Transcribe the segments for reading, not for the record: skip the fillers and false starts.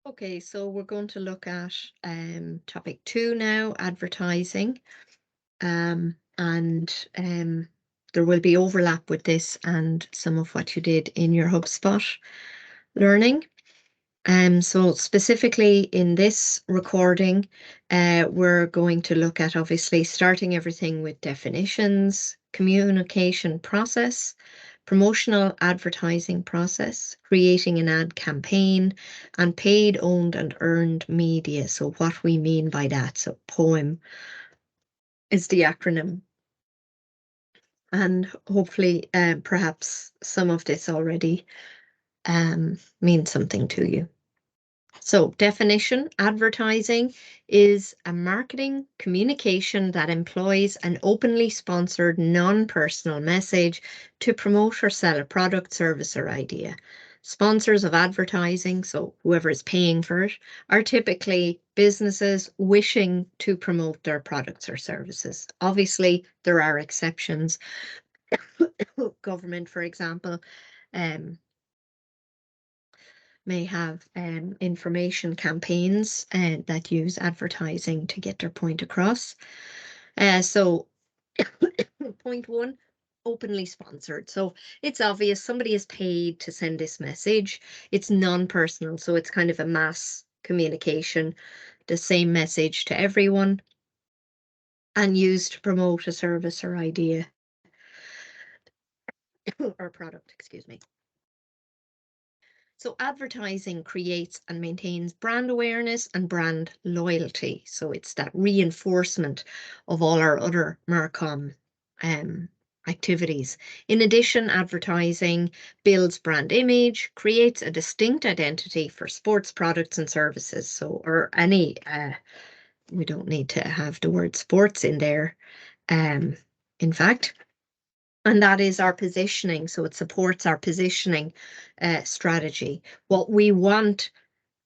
Okay, so we're going to look at topic 2 now, advertising. And there will be overlap with this and some of what you did in your HubSpot learning. So specifically in this recording, we're going to look at obviously starting everything with definitions, communication process, promotional advertising process, creating an ad campaign, and paid, owned, and earned media. So what we mean by that. So POEM is the acronym. And hopefully, perhaps some of this already means something to you. So, definition, advertising is a marketing communication that employs an openly sponsored, non-personal message to promote or sell a product, service, or idea. Sponsors of advertising, so whoever is paying for it, are typically businesses wishing to promote their products or services. Obviously, there are exceptions. Government, for example, um, may have information campaigns that use advertising to get their point across. So point 1, openly sponsored. So it's obvious somebody is paid to send this message. It's non-personal, so it's kind of a mass communication, the same message to everyone, and used to promote a service or idea or product, excuse me. So advertising creates and maintains brand awareness and brand loyalty. So it's that reinforcement of all our other Marcom activities. In addition, advertising builds brand image, creates a distinct identity for sports products and services. So, or any, we don't need to have the word sports in there. In fact, and that is our positioning. So it supports our positioning strategy. What we want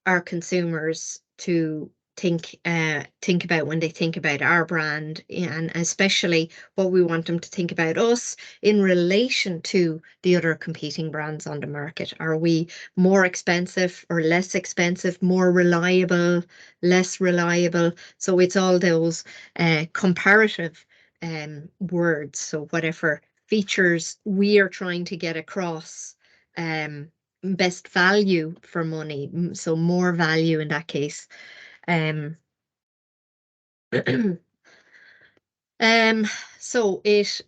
our consumers to think about when they think about our brand, and especially what we want them to think about us in relation to the other competing brands on the market. Are we more expensive or less expensive, more reliable, less reliable? So it's all those comparative words. So whatever features we are trying to get across, best value for money, so more value in that case. Um, um, so it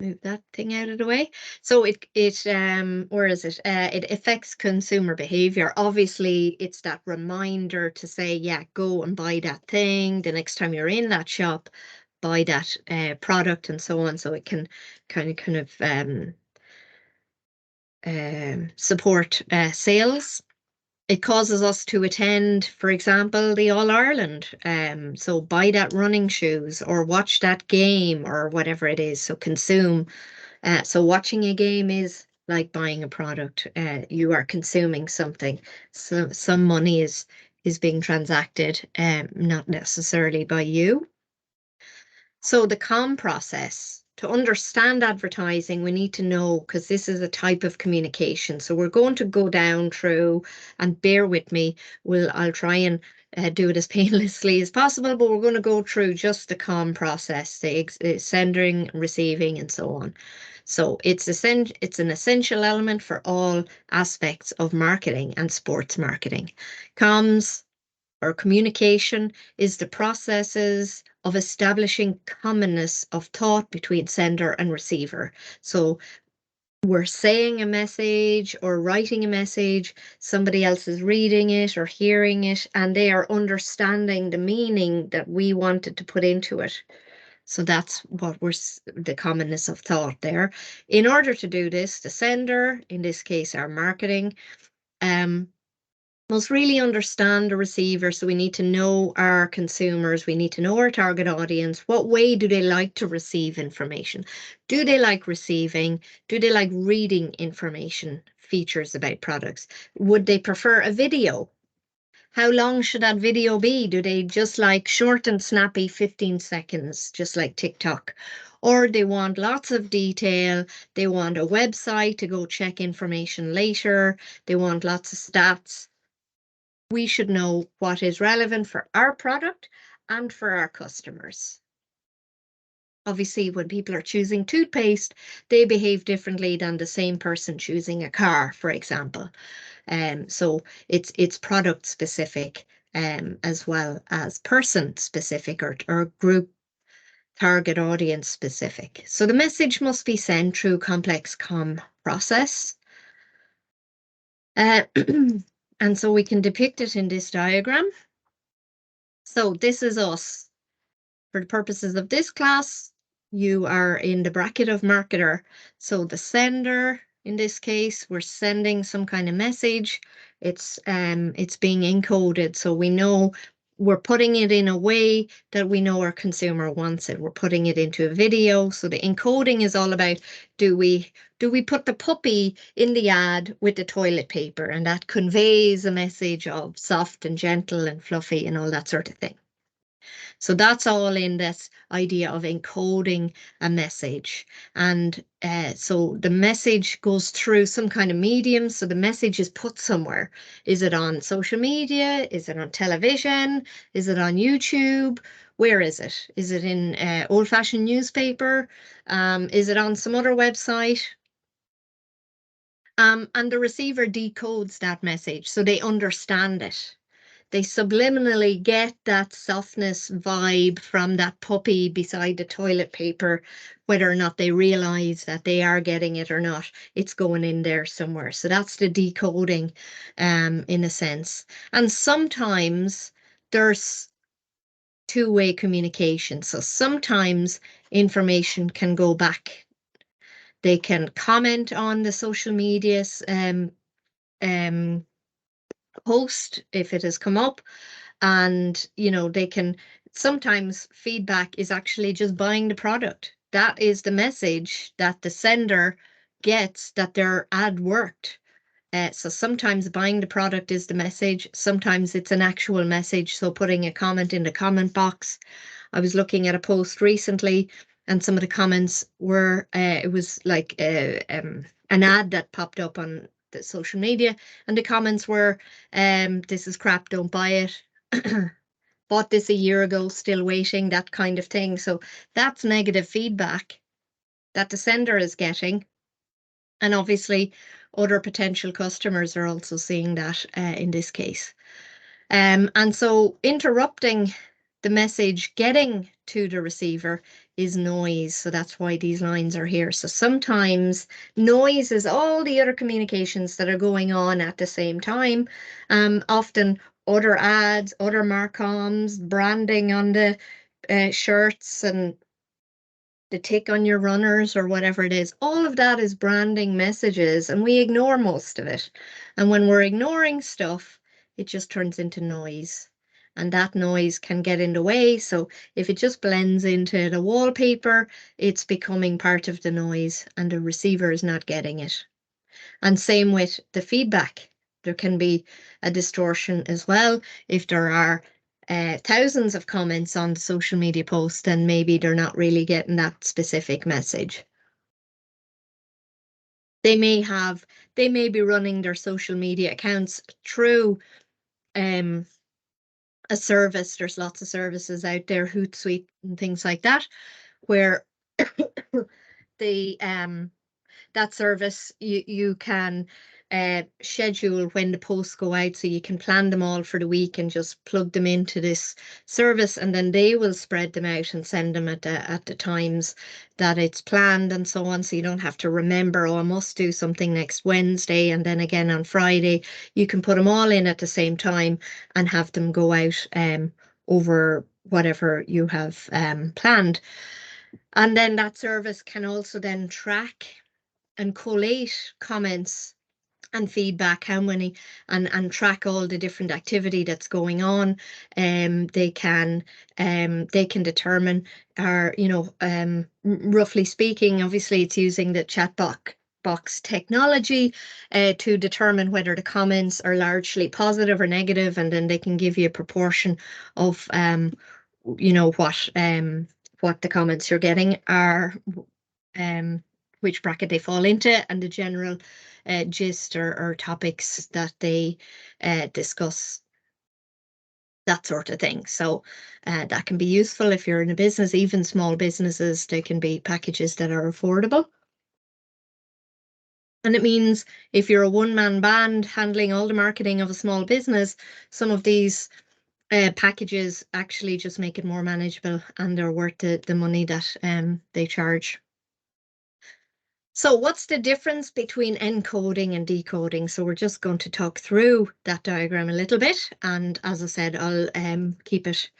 move that thing out of the way. So it where is it? It affects consumer behavior. Obviously, it's that reminder to say, yeah, go and buy that thing the next time you're in that shop, buy that product and so on. So it can kind of support sales. It causes us to attend, for example, the All Ireland. So buy that running shoes or watch that game or whatever it is. So consume. So watching a game is like buying a product. You are consuming something. So some money is being transacted, not necessarily by you. So the COM process, to understand advertising, we need to know, because this is a type of communication. So we're going to go down through, and bear with me, I'll try and do it as painlessly as possible, but we're going to go through just the COM process, the sending, receiving, and so on. So it's an essential element for all aspects of marketing and sports marketing. Comms or communication is the processes of establishing commonness of thought between sender and receiver. So we're saying a message or writing a message, somebody else is reading it or hearing it, and they are understanding the meaning that we wanted to put into it. So that's what the commonness of thought there. In order to do this, the sender, in this case, our marketing, must really understand the receiver. So we need to know our consumers, we need to know our target audience. What way do they like to receive information? Do they like receiving? Do they like reading information, features about products? Would they prefer a video? How long should that video be? Do they just like short and snappy 15 seconds, just like TikTok? or they want lots of detail. They want a website to go check information later. They want lots of stats. We should know what is relevant for our product and for our customers. Obviously, when people are choosing toothpaste, they behave differently than the same person choosing a car, for example. So it's product specific, as well as person specific, or group target audience specific. So the message must be sent through complex process. And so we can depict it in this diagram. So this is us. For the purposes of this class, you are in the bracket of marketer. So the sender, in this case, we're sending some kind of message. It's being encoded, so we know we're putting it in a way that we know our consumer wants it. We're putting it into a video. So the encoding is all about, do we put the puppy in the ad with the toilet paper, and that conveys a message of soft and gentle and fluffy and all that sort of thing. So that's all in this idea of encoding a message. And so the message goes through some kind of medium. So the message is put somewhere. Is it on social media? Is it on television? Is it on YouTube? Where is it? Is it in old-fashioned newspaper? Is it on some other website? And the receiver decodes that message so they understand it. They subliminally get that softness vibe from that puppy beside the toilet paper, whether or not they realize that they are getting it or not. It's going in there somewhere. So that's the decoding, in a sense. And sometimes there's two-way communication. So sometimes information can go back. They can comment on the social medias post if it has come up, and they can, sometimes feedback is actually just buying the product. That is the message that the sender gets, that their ad worked. So sometimes buying the product is the message, sometimes it's an actual message, so putting a comment in the comment box. I was looking at a post recently, and some of the comments were, it was like an ad that popped up on the social media, and the comments were, this is crap, don't buy it. Bought this a year ago, still waiting, that kind of thing. So that's negative feedback that the sender is getting. And obviously, other potential customers are also seeing that in this case. And so interrupting the message getting to the receiver is noise. So that's why these lines are here. So sometimes noise is all the other communications that are going on at the same time. Often other ads, other marcoms, branding on the shirts, and the tick on your runners or whatever it is. All of that is branding messages, and we ignore most of it. And when we're ignoring stuff, it just turns into noise. And that noise can get in the way. So if it just blends into the wallpaper, it's becoming part of the noise and the receiver is not getting it. And same with the feedback. There can be a distortion as well. If there are thousands of comments on social media posts, then maybe they're not really getting that specific message. They may be running their social media accounts through a service. There's lots of services out there, Hootsuite and things like that, where the that service, you can schedule when the posts go out, so you can plan them all for the week and just plug them into this service, and then they will spread them out and send them at the times that it's planned and so on. So you don't have to remember, oh, I must do something next Wednesday and then again on Friday. You can put them all in at the same time and have them go out over whatever you have planned. And then that service can also then track and collate comments and feedback, how many, and track all the different activity that's going on. They can determine, or roughly speaking, obviously it's using the chat box technology to determine whether the comments are largely positive or negative, and then they can give you a proportion of what what the comments you're getting are, which bracket they fall into, and the general gist or topics that they discuss, that sort of thing. So that can be useful if you're in a business. Even small businesses, they can be packages that are affordable. And it means if you're a one-man band handling all the marketing of a small business, some of these packages actually just make it more manageable, and they're worth the money that they charge. So what's the difference between encoding and decoding? So we're just going to talk through that diagram a little bit. And as I said, I'll keep it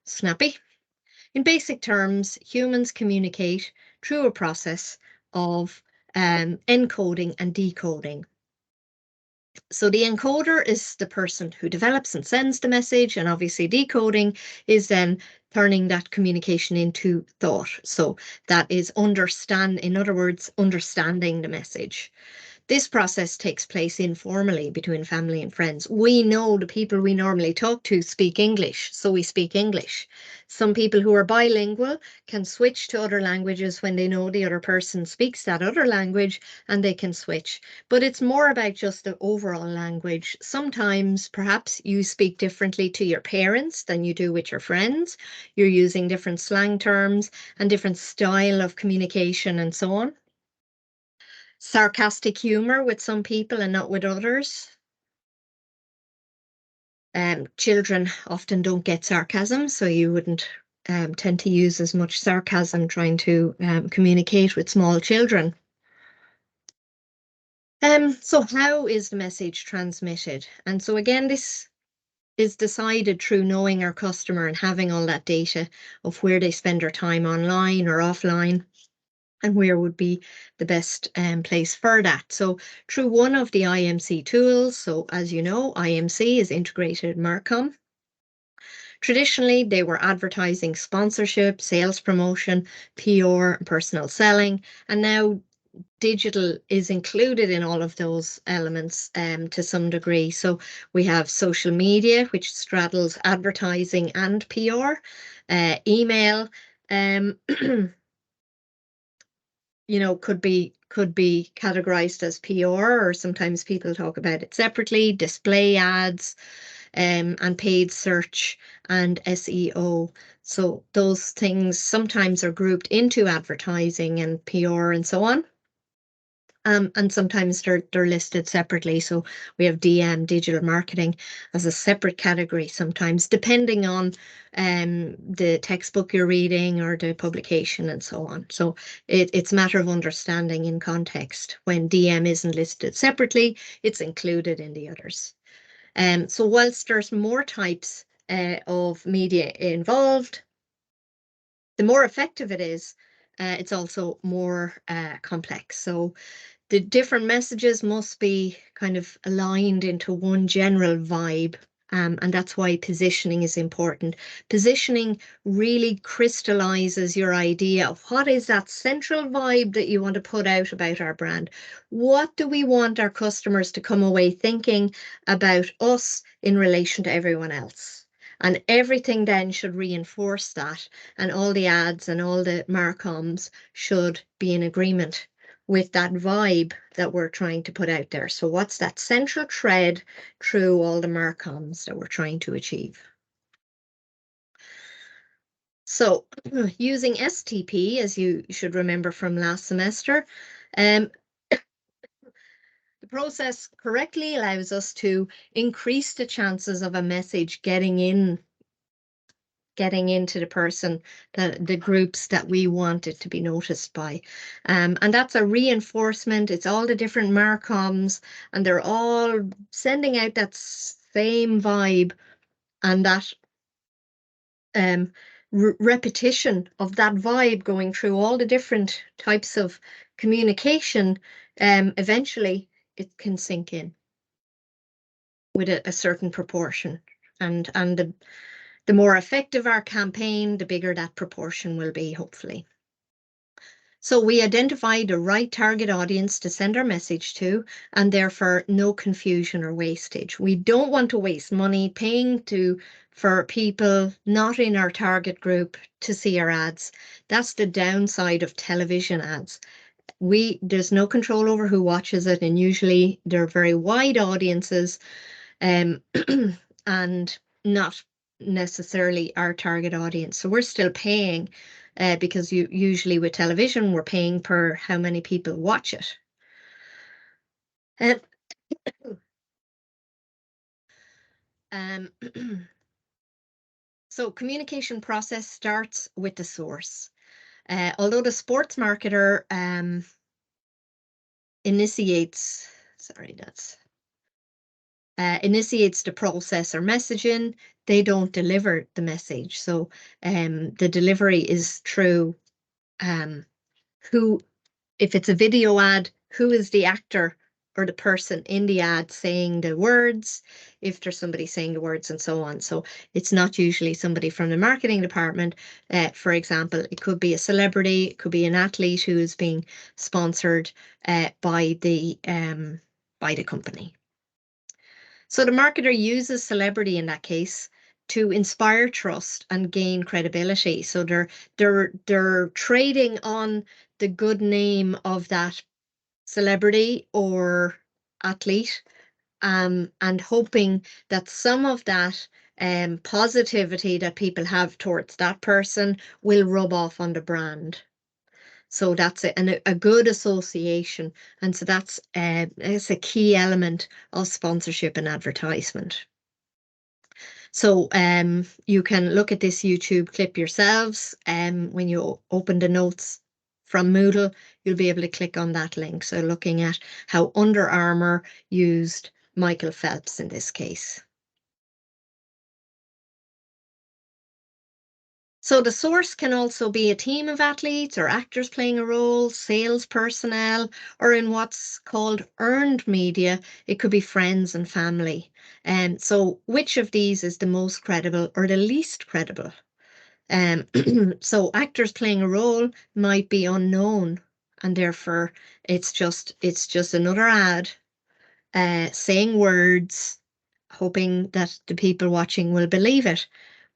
snappy. In basic terms, humans communicate through a process of encoding and decoding. So the encoder is the person who develops and sends the message, and obviously decoding is then turning that communication into thought. So that is in other words, understanding the message. This process takes place informally between family and friends. We know the people we normally talk to speak English, so we speak English. Some people who are bilingual can switch to other languages when they know the other person speaks that other language, and they can switch. But it's more about just the overall language. Sometimes perhaps you speak differently to your parents than you do with your friends. You're using different slang terms and different style of communication and so on. Sarcastic humor with some people and not with others. Children often don't get sarcasm, so you wouldn't tend to use as much sarcasm trying to communicate with small children. So how is the message transmitted? And so again, this is decided through knowing our customer and having all that data of where they spend their time online or offline, and where would be the best place for that. So through one of the IMC tools, so as you know, IMC is Integrated Marcom. Traditionally, they were advertising, sponsorship, sales promotion, PR, and personal selling, and now digital is included in all of those elements to some degree. So we have social media, which straddles advertising and PR, email, could be categorized as PR, or sometimes people talk about it separately, display ads, and paid search and SEO. So those things sometimes are grouped into advertising and PR and so on. And sometimes they're listed separately. So we have DM, digital marketing, as a separate category sometimes, depending on the textbook you're reading or the publication and so on. So it's a matter of understanding in context. When DM isn't listed separately, it's included in the others. So whilst there's more types of media involved, the more effective it is, it's also more complex. So the different messages must be kind of aligned into one general vibe. And that's why positioning is important. Positioning really crystallizes your idea of what is that central vibe that you want to put out about our brand. What do we want our customers to come away thinking about us in relation to everyone else? And everything then should reinforce that. And all the ads and all the marcoms should be in agreement with that vibe that we're trying to put out there. So what's that central thread through all the marcoms that we're trying to achieve? So using STP, as you should remember from last semester, the process correctly allows us to increase the chances of a message getting into the person, the groups that we want it to be noticed by. And that's a reinforcement. It's all the different marcoms, and they're all sending out that same vibe, and that repetition of that vibe going through all the different types of communication, eventually it can sink in with a certain proportion. And the more effective our campaign, the bigger that proportion will be, hopefully. So we identify the right target audience to send our message to, and therefore no confusion or wastage. We don't want to waste money paying for people not in our target group to see our ads. That's the downside of television ads. There's no control over who watches it, and usually they're very wide audiences, um, and not necessarily our target audience. So we're still paying, because usually with television, we're paying per how many people watch it. Um, um, so communication process starts with the source. Although the sports marketer initiates, sorry, that's initiates the process or messaging, they don't deliver the message. So the delivery is through who, if it's a video ad, who is the actor or the person in the ad saying the words, if there's somebody saying the words, and so on. So it's not usually somebody from the marketing department. For example, it could be a celebrity, it could be an athlete who is being sponsored by the company. So the marketer uses celebrity in that case to inspire trust and gain credibility. So they're trading on the good name of that celebrity or athlete, and hoping that some of that positivity that people have towards that person will rub off on the brand. So that's it, and a good association. And so it's a key element of sponsorship and advertisement. So you can look at this YouTube clip yourselves. When you open the notes from Moodle, you'll be able to click on that link. So looking at how Under Armour used Michael Phelps in this case. So the source can also be a team of athletes or actors playing a role, sales personnel, or in what's called earned media, it could be friends and family. And so which of these is the most credible or the least credible? Um, so actors playing a role might be unknown, and therefore it's just another ad, saying words, hoping that the people watching will believe it.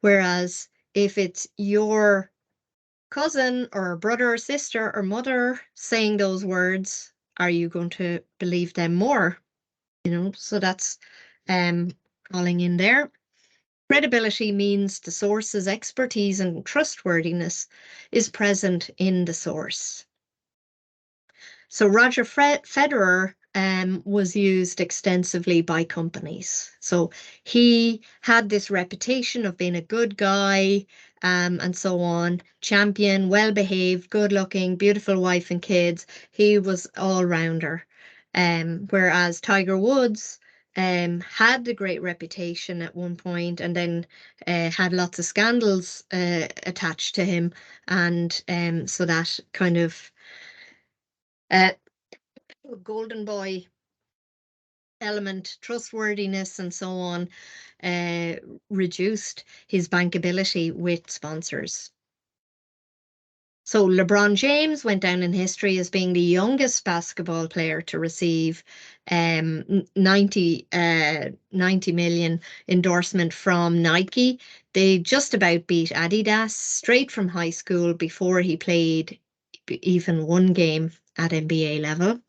Whereas if it's your cousin or brother or sister or mother saying those words, are you going to believe them more? So that's um calling in there. Credibility means the source's expertise and trustworthiness is present in the source. So Roger Federer was used extensively by companies. So he had this reputation of being a good guy, and so on, champion, well-behaved, good-looking, beautiful wife and kids. He was all-rounder. Whereas Tiger Woods had the great reputation at one point, and then had lots of scandals attached to him. And so that kind of uh, golden boy element, trustworthiness, and so on, uh, reduced his bankability with sponsors. So LeBron James went down in history as being the youngest basketball player to receive 90 million endorsement from Nike. They just about beat Adidas straight from high school before he played even one game at NBA level.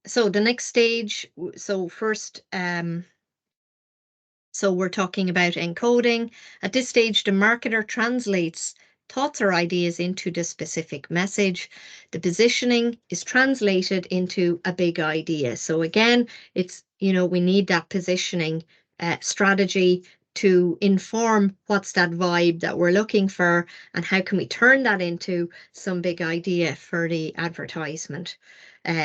So the next stage, so first, so we're talking about encoding. At this stage, the marketer translates thoughts or ideas into the specific message. The positioning is translated into a big idea. So again, we need that positioning strategy to inform what's that vibe that we're looking for, and how can we turn that into some big idea for the advertisement.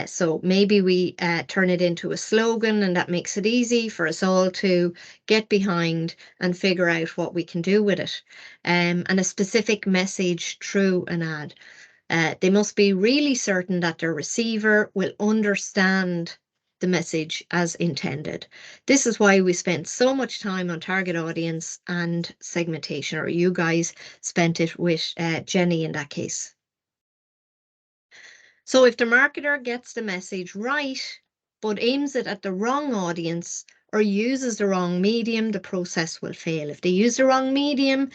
So maybe we turn it into a slogan, and that makes it easy for us all to get behind and figure out what we can do with it. And a specific message through an ad. They must be really certain that their receiver will understand the message as intended. This is why we spent so much time on target audience and segmentation, or you guys spent it with Jenny in that case. So if the marketer gets the message right, but aims it at the wrong audience or uses the wrong medium, the process will fail. If they use the wrong medium,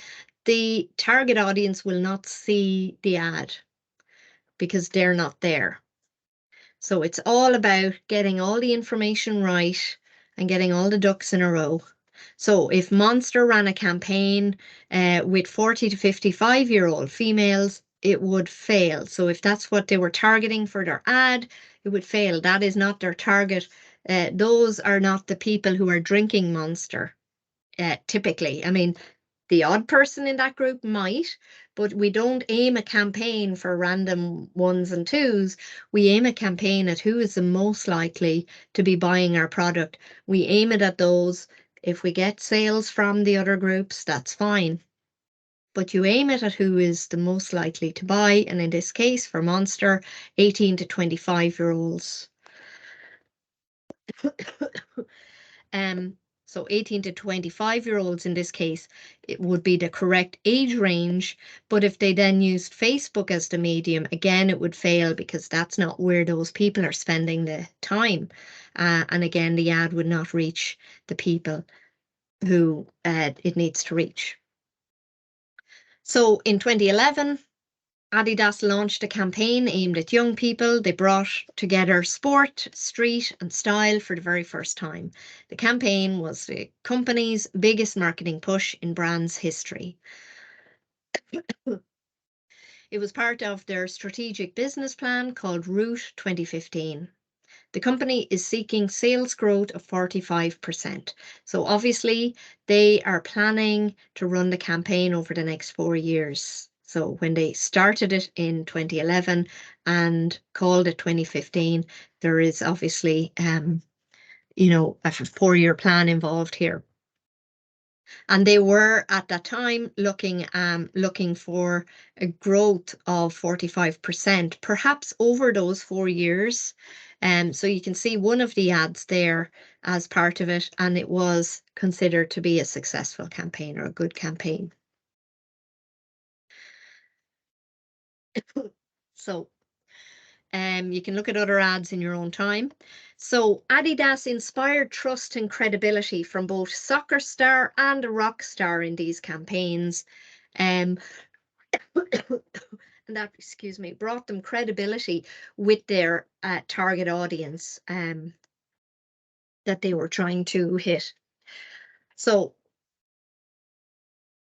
the target audience will not see the ad because they're not there. So it's all about getting all the information right and getting all the ducks in a row. So if Monster ran a campaign with 40 to 55-year-old females, it would fail. So if that's what they were targeting for their ad, it would fail. That is not their target. Those are not the people who are drinking Monster, typically. I mean, the odd person in that group might, but we don't aim a campaign for random ones and twos. We aim a campaign at who is the most likely to be buying our product. We aim it at those. If we get sales from the other groups, that's fine. But you aim it at who is the most likely to buy. And in this case, for Monster, 18 to 25-year-olds. So 18 to 25-year-olds in this case, it would be the correct age range. But if they then used Facebook as the medium, again, it would fail because that's not where those people are spending the time. And again, the ad would not reach the people who it needs to reach. So in 2011, Adidas launched a campaign aimed at young people. They brought together sport, street, and style for the very first time. The campaign was the company's biggest marketing push in brand's history. It was part of their strategic business plan called Route 2015. The company is seeking sales growth of 45%. So obviously they are planning to run the campaign over the next 4 years. So when they started it in 2011 and called it 2015, there is obviously, a 4-year plan involved here. And they were at that time looking for a growth of 45%, perhaps over those 4 years. So you can see one of the ads there as part of it, and it was considered to be a successful campaign or a good campaign. So you can look at other ads in your own time. So Adidas inspired trust and credibility from both soccer star and a rock star in these campaigns. And that, excuse me, brought them credibility with their target audience that they were trying to hit. So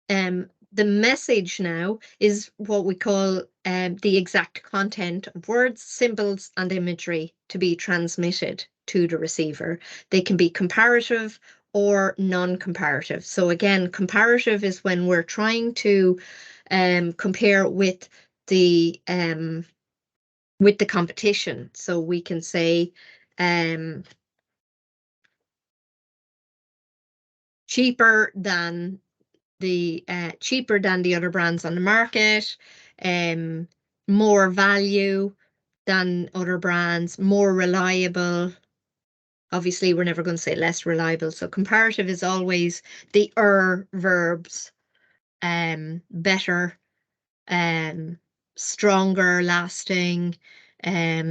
the message now is what we call the exact content of words, symbols, and imagery to be transmitted to the receiver. They can be comparative or non-comparative. So again, comparative is when we're trying to compare with the competition. So we can say cheaper than the other brands on the market, more value than other brands, more reliable. Obviously, we're never going to say less reliable. So comparative is always the verbs, better, stronger, lasting,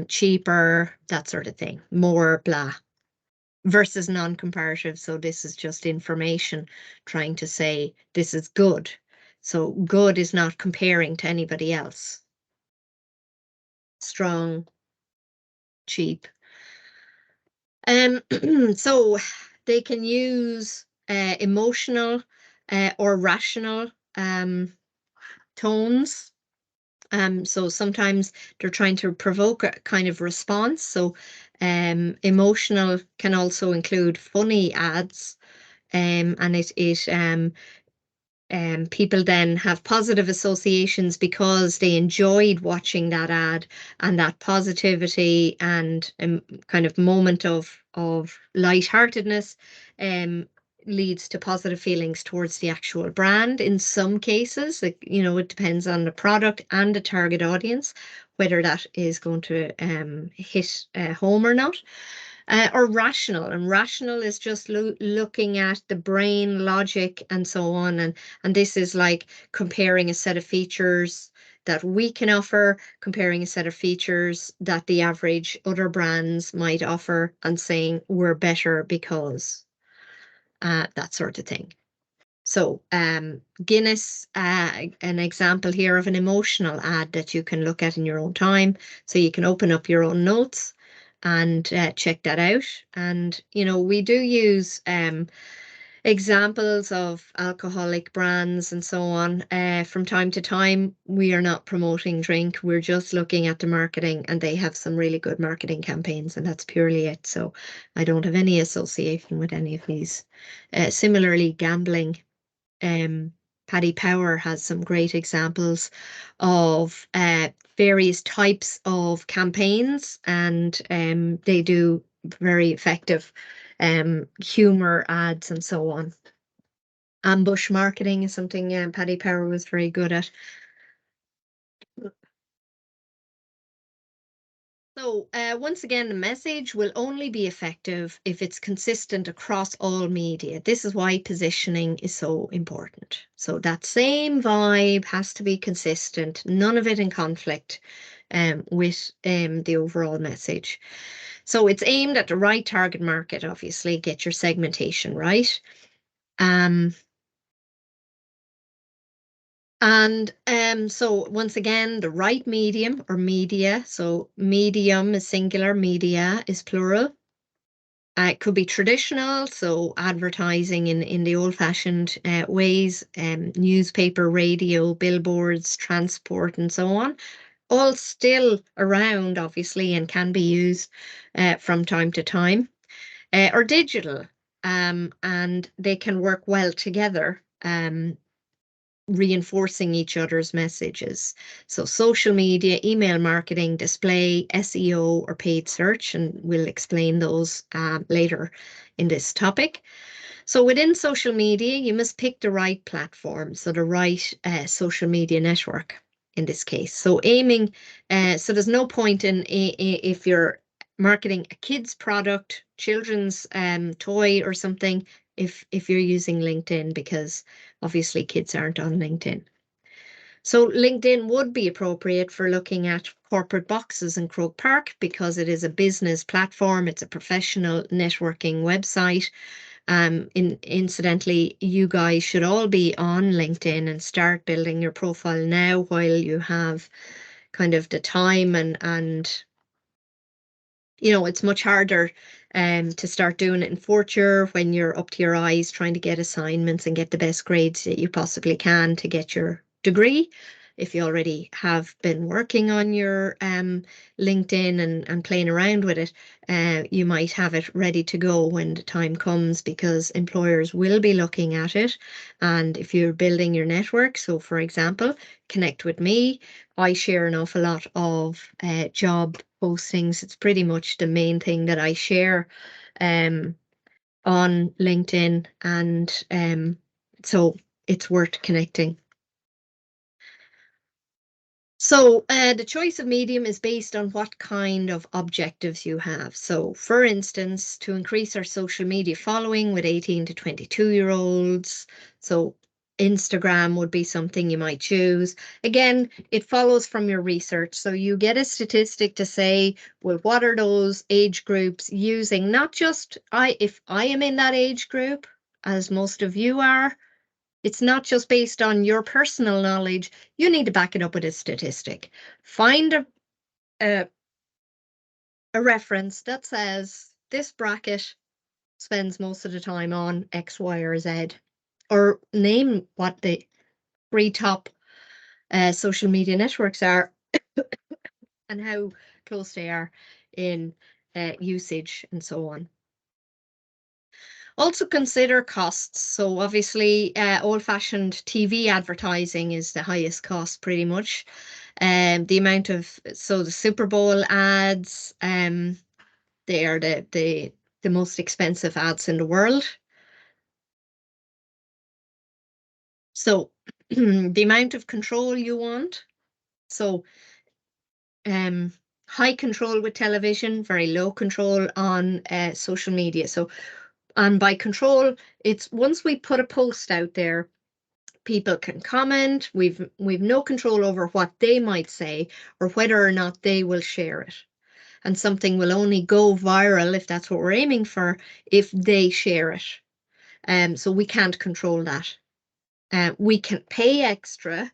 cheaper, that sort of thing, more blah. Versus non-comparative. So this is just information trying to say this is good. So good is not comparing to anybody else. Strong, cheap. So they can use emotional or rational tones. So sometimes they're trying to provoke a kind of response. So emotional can also include funny ads, and people then have positive associations because they enjoyed watching that ad, and that positivity and kind of moment of lightheartedness leads to positive feelings towards the actual brand. In some cases, it depends on the product and the target audience, whether that is going to hit home or not. or rational. And rational is just looking at the brain logic and so on. And this is like comparing a set of features that we can offer, comparing a set of features that the average other brands might offer, and saying we're better because that sort of thing. So Guinness, an example here of an emotional ad that you can look at in your own time. So you can open up your own notes and check that out. And, we do use examples of alcoholic brands and so on. From time to time, we are not promoting drink. We're just looking at the marketing, and they have some really good marketing campaigns, and that's purely it. So I don't have any association with any of these. Similarly, gambling. um, Paddy Power has some great examples of various types of campaigns, and they do very effective humor ads and so on. Ambush marketing is something Paddy Power was very good at. So, once again, the message will only be effective if it's consistent across all media. This is why positioning is so important. So, that same vibe has to be consistent, none of it in conflict with the overall message. So, it's aimed at the right target market, obviously, get your segmentation right. Um, so once again, the right medium or media. So medium is singular, media is plural. It could be traditional, so advertising in the old-fashioned ways, newspaper, radio, billboards, transport, and so on. All still around, obviously, and can be used from time to time. Or digital, and they can work well together. Reinforcing each other's messages. So social media, email marketing, display, SEO, or paid search, and we'll explain those later in this topic. So within social media, you must pick the right platform, so the right social media network in this case. So aiming, so there's no point in if you're marketing a kid's product, children's toy or something, if you're using LinkedIn, because obviously kids aren't on LinkedIn. So LinkedIn would be appropriate for looking at corporate boxes in Croke Park because it is a business platform. It's a professional networking website. Incidentally, you guys should all be on LinkedIn and start building your profile now while you have kind of the time, and it's much harder to start doing it in fourth year when you're up to your eyes trying to get assignments and get the best grades that you possibly can to get your degree. If you already have been working on your LinkedIn and playing around with it, you might have it ready to go when the time comes, because employers will be looking at it. And if you're building your network, so for example, connect with me. I share an awful lot of job postings. It's pretty much the main thing that I share on LinkedIn, and so it's worth connecting. So the choice of medium is based on what kind of objectives you have. So for instance, to increase our social media following with 18 to 22-year-olds. So Instagram would be something you might choose. Again, it follows from your research. So you get a statistic to say, well, what are those age groups using? Not just if I am in that age group, as most of you are, it's not just based on your personal knowledge. You need to back it up with a statistic. Find a, a reference that says this bracket spends most of the time on X, Y, or Z, or name what the three top social media networks are and how close they are in usage and so on. Also consider costs. So obviously, old-fashioned TV advertising is the highest cost pretty much. The amount of, so the Super Bowl ads, they are the most expensive ads in the world. So the amount of control you want. So high control with television, very low control on social media. So, and by control, it's once we put a post out there, people can comment. We've no control over what they might say or whether or not they will share it. And something will only go viral, if that's what we're aiming for, if they share it. So we can't control that. We can pay extra,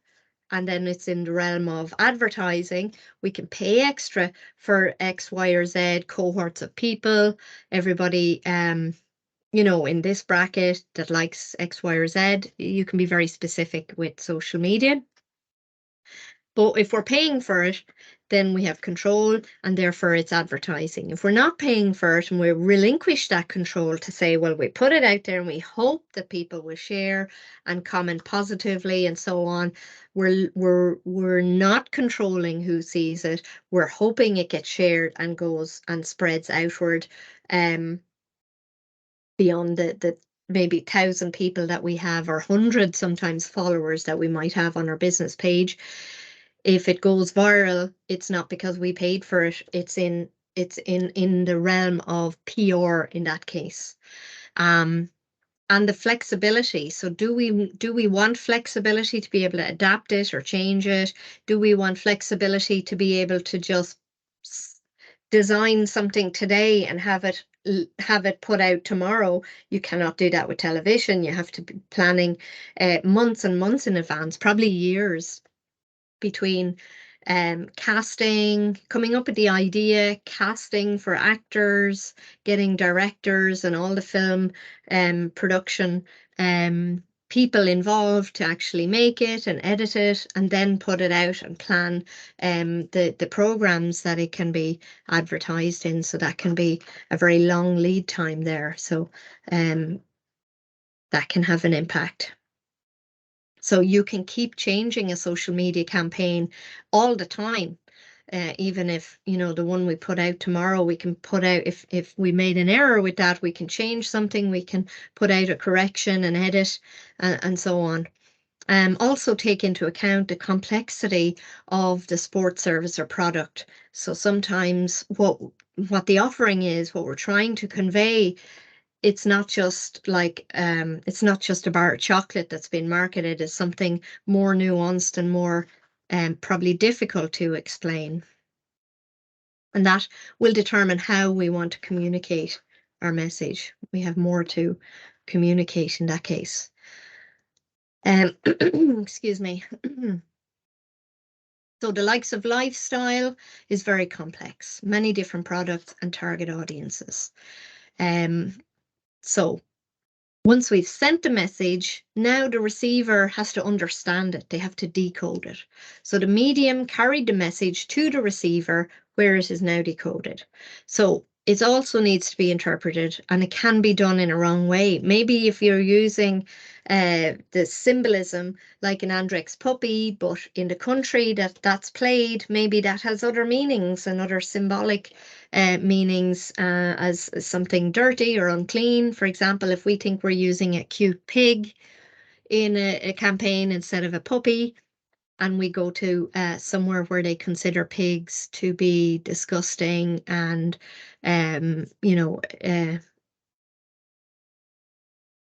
and then it's in the realm of advertising. We can pay extra for X, Y, or Z cohorts of people. Everybody, in this bracket that likes X, Y, or Z. You can be very specific with social media. But if we're paying for it, then we have control, and therefore it's advertising. If we're not paying for it and we relinquish that control to say, well, we put it out there and we hope that people will share and comment positively and so on, we're not controlling who sees it. We're hoping it gets shared and goes and spreads outward, beyond the maybe 1,000 people that we have, or 100 sometimes followers that we might have on our business page. If it goes viral, it's not because we paid for it. It's in the realm of PR in that case. And the flexibility. So do we want flexibility to be able to adapt it or change it? Do we want flexibility to be able to just design something today and have it put out tomorrow? You cannot do that with television. You have to be planning months and months in advance, probably years, between casting, coming up with the idea, casting for actors, getting directors and all the film production people involved to actually make it and edit it, and then put it out and plan the programs that it can be advertised in. So that can be a very long lead time there. So that can have an impact. So you can keep changing a social media campaign all the time. Even if, the one we put out tomorrow, we can put out, if we made an error with that, we can change something, we can put out a correction and edit, and so on. Also take into account the complexity of the sports service or product. So sometimes what the offering is, what we're trying to convey, it's not just a bar of chocolate that's been marketed as something more nuanced and more probably difficult to explain. And that will determine how we want to communicate our message. We have more to communicate in that case. Excuse me. So the likes of lifestyle is very complex, many different products and target audiences. So once we've sent the message, now the receiver has to understand it. They have to decode it. So the medium carried the message to the receiver, where it is now decoded. So it also needs to be interpreted, and it can be done in a wrong way. Maybe if you're using the symbolism like an Andrex puppy, but in the country that's played, maybe that has other meanings and other symbolic meanings, as something dirty or unclean. For example, if we think we're using a cute pig in a campaign instead of a puppy, and we go to somewhere where they consider pigs to be disgusting and,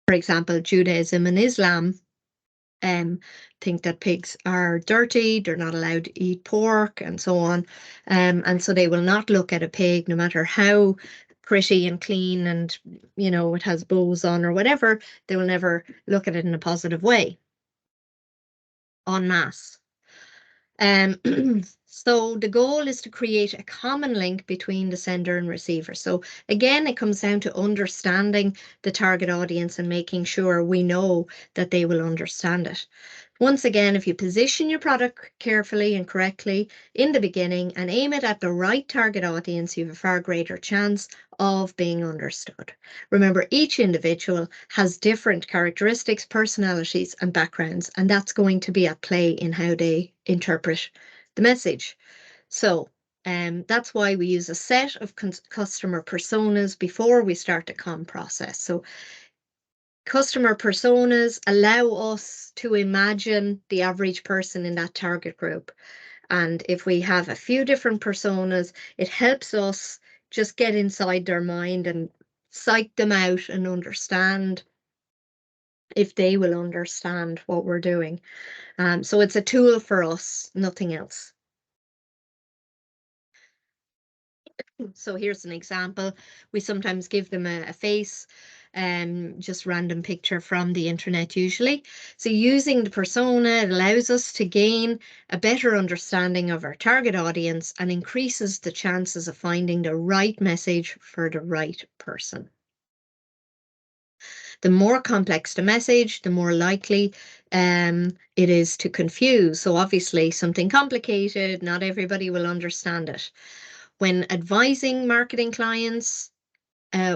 for example, Judaism and Islam think that pigs are dirty, they're not allowed to eat pork, and so on. And so they will not look at a pig, no matter how pretty and clean and, it has bows on or whatever, they will never look at it in a positive way, en masse. So the goal is to create a common link between the sender and receiver. So again, it comes down to understanding the target audience and making sure we know that they will understand it. Once again, if you position your product carefully and correctly in the beginning and aim it at the right target audience, you have a far greater chance of being understood. Remember, each individual has different characteristics, personalities, and backgrounds, and that's going to be at play in how they interpret the message. So that's why we use a set of customer personas before we start the comm process. So customer personas allow us to imagine the average person in that target group. And if we have a few different personas, it helps us just get inside their mind and psych them out and understand if they will understand what we're doing. So it's a tool for us, nothing else. So here's an example. We sometimes give them a face, just random picture from the internet usually. So using the persona, it allows us to gain a better understanding of our target audience and increases the chances of finding the right message for the right person. The more complex the message, the more likely it is to confuse. So obviously something complicated, not everybody will understand it. When advising marketing clients,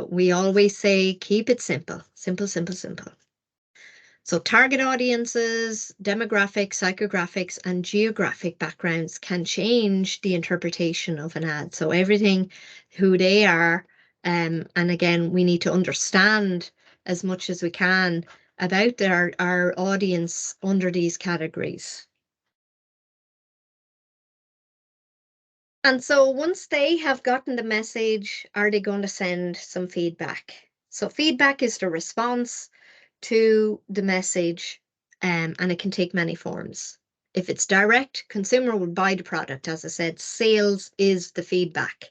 we always say, keep it simple, simple, simple, simple. So target audiences, demographics, psychographics, and geographic backgrounds can change the interpretation of an ad. So everything, who they are, and again, we need to understand as much as we can about our audience under these categories. And so once they have gotten the message, are they going to send some feedback? So feedback is the response to the message, and it can take many forms. If it's direct, consumer will buy the product. As I said, sales is the feedback.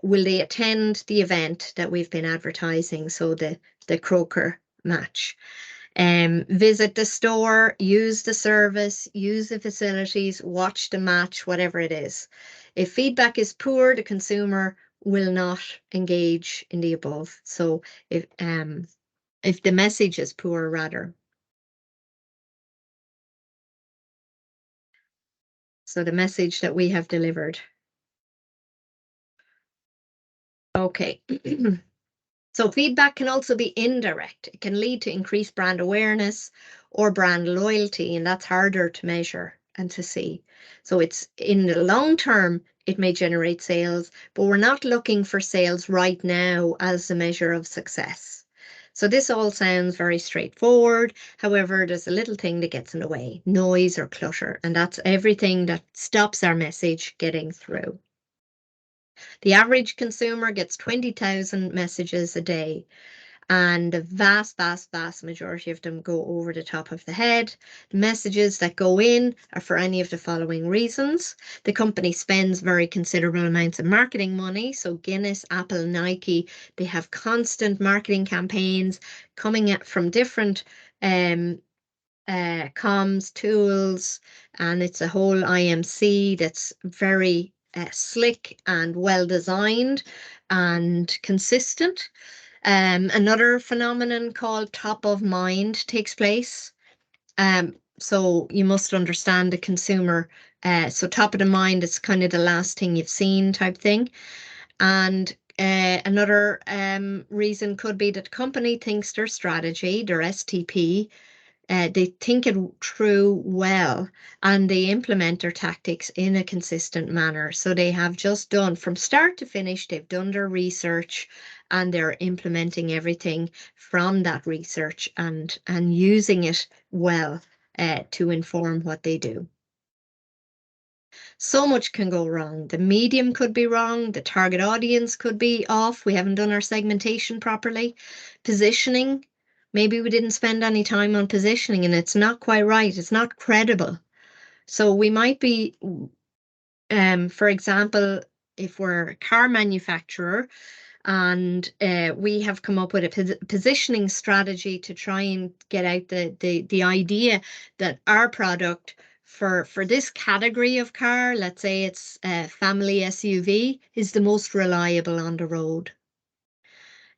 Will they attend the event that we've been advertising? So the Croker match. Visit the store, use the service, use the facilities, watch the match, whatever it is. If feedback is poor, the consumer will not engage in the above. So if the message is poor, rather. So the message that we have delivered. Okay. So feedback can also be indirect. It can lead to increased brand awareness or brand loyalty, and that's harder to measure and to see. So it's in the long term, it may generate sales, but we're not looking for sales right now as a measure of success. So this all sounds very straightforward. However, there's a little thing that gets in the way, noise or clutter, and that's everything that stops our message getting through. The average consumer gets 20,000 messages a day, and the vast, vast, vast majority of them go over the top of the head. The messages that go in are for any of the following reasons. The company spends very considerable amounts of marketing money. So Guinness, Apple, Nike, they have constant marketing campaigns coming from different comms tools, and it's a whole IMC that's very slick and well designed and consistent. Another phenomenon called top of mind takes place. So you must understand the consumer. So top of the mind is kind of the last thing you've seen type thing. And another reason could be that the company thinks their strategy, their STP, they think it through well, and they implement their tactics in a consistent manner. So they have just done from start to finish, they've done their research and they're implementing everything from that research and using it well to inform what they do. So much can go wrong. The medium could be wrong. The target audience could be off. We haven't done our segmentation properly. Positioning, maybe we didn't spend any time on positioning and it's not quite right. It's not credible. So we might be, for example, if we're a car manufacturer, and we have come up with a positioning strategy to try and get out the idea that our product for this category of car, let's say it's a family SUV, is the most reliable on the road.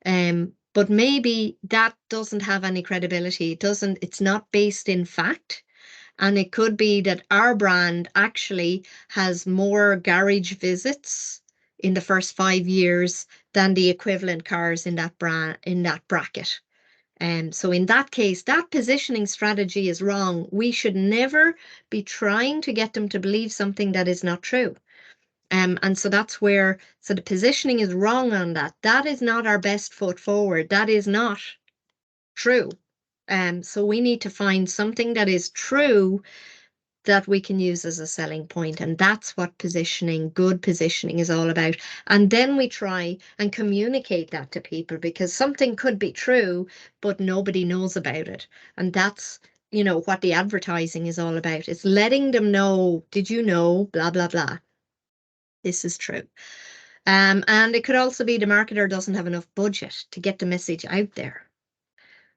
But maybe that doesn't have any credibility. It's not based in fact. And it could be that our brand actually has more garage visits in the first 5 years than the equivalent cars in that bracket. And so in that case, that positioning strategy is wrong. We should never be trying to get them to believe something that is not true. And so that's where, so the positioning is wrong on that. That is not our best foot forward. That is not true. So we need to find something that is true that we can use as a selling point. And that's what positioning, good positioning, is all about. And then we try and communicate that to people, because something could be true, but nobody knows about it. And that's, what the advertising is all about. It's letting them know, did you know, blah, blah, blah. This is true. And it could also be the marketer doesn't have enough budget to get the message out there.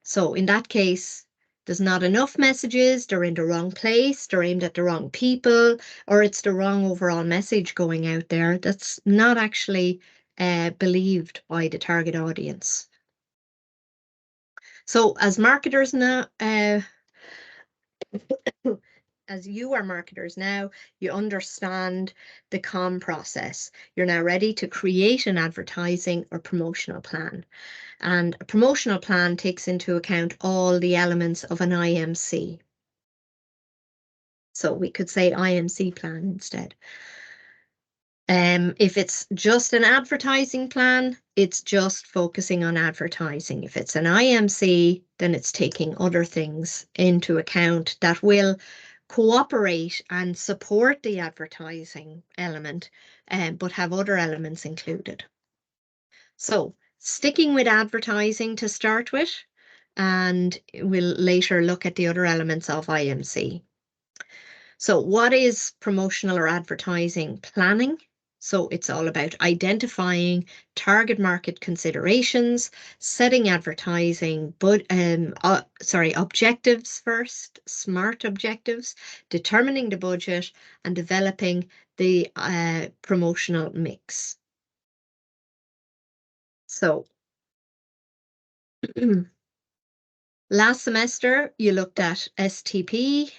So in that case, there's not enough messages, they're in the wrong place, they're aimed at the wrong people, or it's the wrong overall message going out there that's not actually believed by the target audience. So as marketers now, as you are marketers now, you understand the COM process. You're now ready to create an advertising or promotional plan. And a promotional plan takes into account all the elements of an IMC. So we could say IMC plan instead. If it's just an advertising plan, it's just focusing on advertising. If it's an IMC, then it's taking other things into account that will cooperate and support the advertising element, but have other elements included. So sticking with advertising to start with, and we'll later look at the other elements of IMC. So what is promotional or advertising planning? So it's all about identifying target market considerations, setting advertising, objectives first, SMART objectives, determining the budget, and developing the promotional mix. So last semester you looked at STP,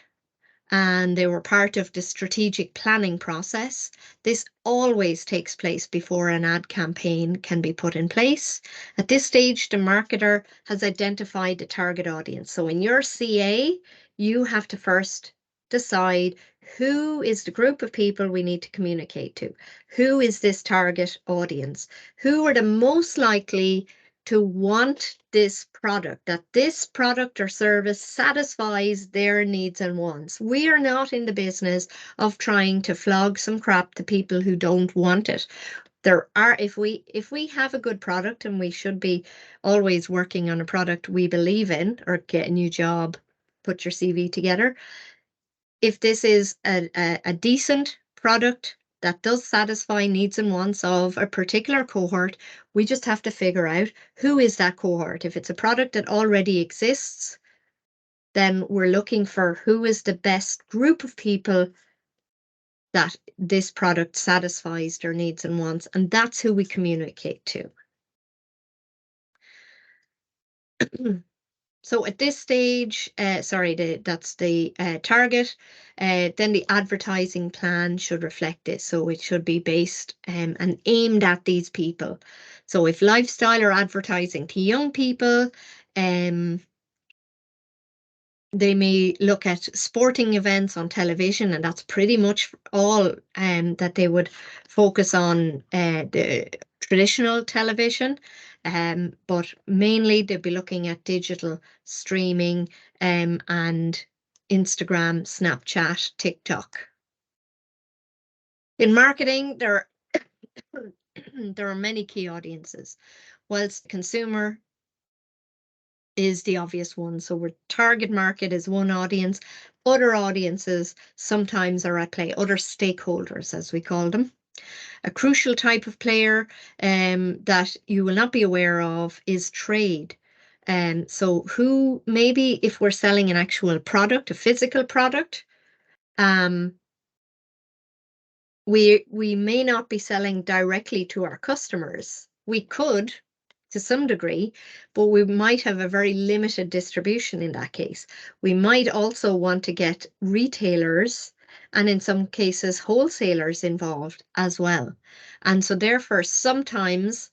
and they were part of the strategic planning process. This always takes place before an ad campaign can be put in place. At this stage, the marketer has identified the target audience. So in your CA, you have to first decide who is the group of people we need to communicate to. Who is this target audience? Who are the most likely to want this product, that this product or service satisfies their needs and wants. We are not in the business of trying to flog some crap to people who don't want it. There are, if we have a good product, and we should be always working on a product we believe in, or get a new job, put your CV together. If this is a decent product that does satisfy needs and wants of a particular cohort, we just have to figure out who is that cohort. If it's a product that already exists, then we're looking for who is the best group of people that this product satisfies their needs and wants, and that's who we communicate to. So at this stage, that's the target. Then the advertising plan should reflect this. So it should be based and aimed at these people. So if lifestyle or advertising to young people, they may look at sporting events on television, and that's pretty much all that they would focus on, the traditional television. But mainly they'd be looking at digital streaming and Instagram, Snapchat, TikTok. In marketing, there are many key audiences. Whilst consumer is the obvious one. So our target market is one audience. Other audiences sometimes are at play, other stakeholders, as we call them. A crucial type of player that you will not be aware of is trade. So who, maybe if we're selling an actual product, a physical product, we may not be selling directly to our customers. We could, to some degree, but we might have a very limited distribution in that case. We might also want to get retailers and in some cases wholesalers involved as well. And so therefore, sometimes,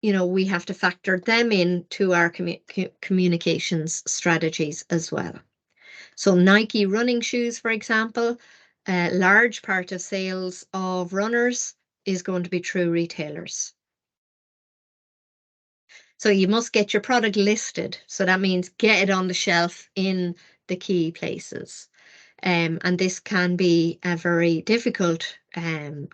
we have to factor them into our communications strategies as well. So Nike running shoes, for example, a large part of sales of runners is going to be through retailers. So you must get your product listed. So that means get it on the shelf in the key places. And this can be a very difficult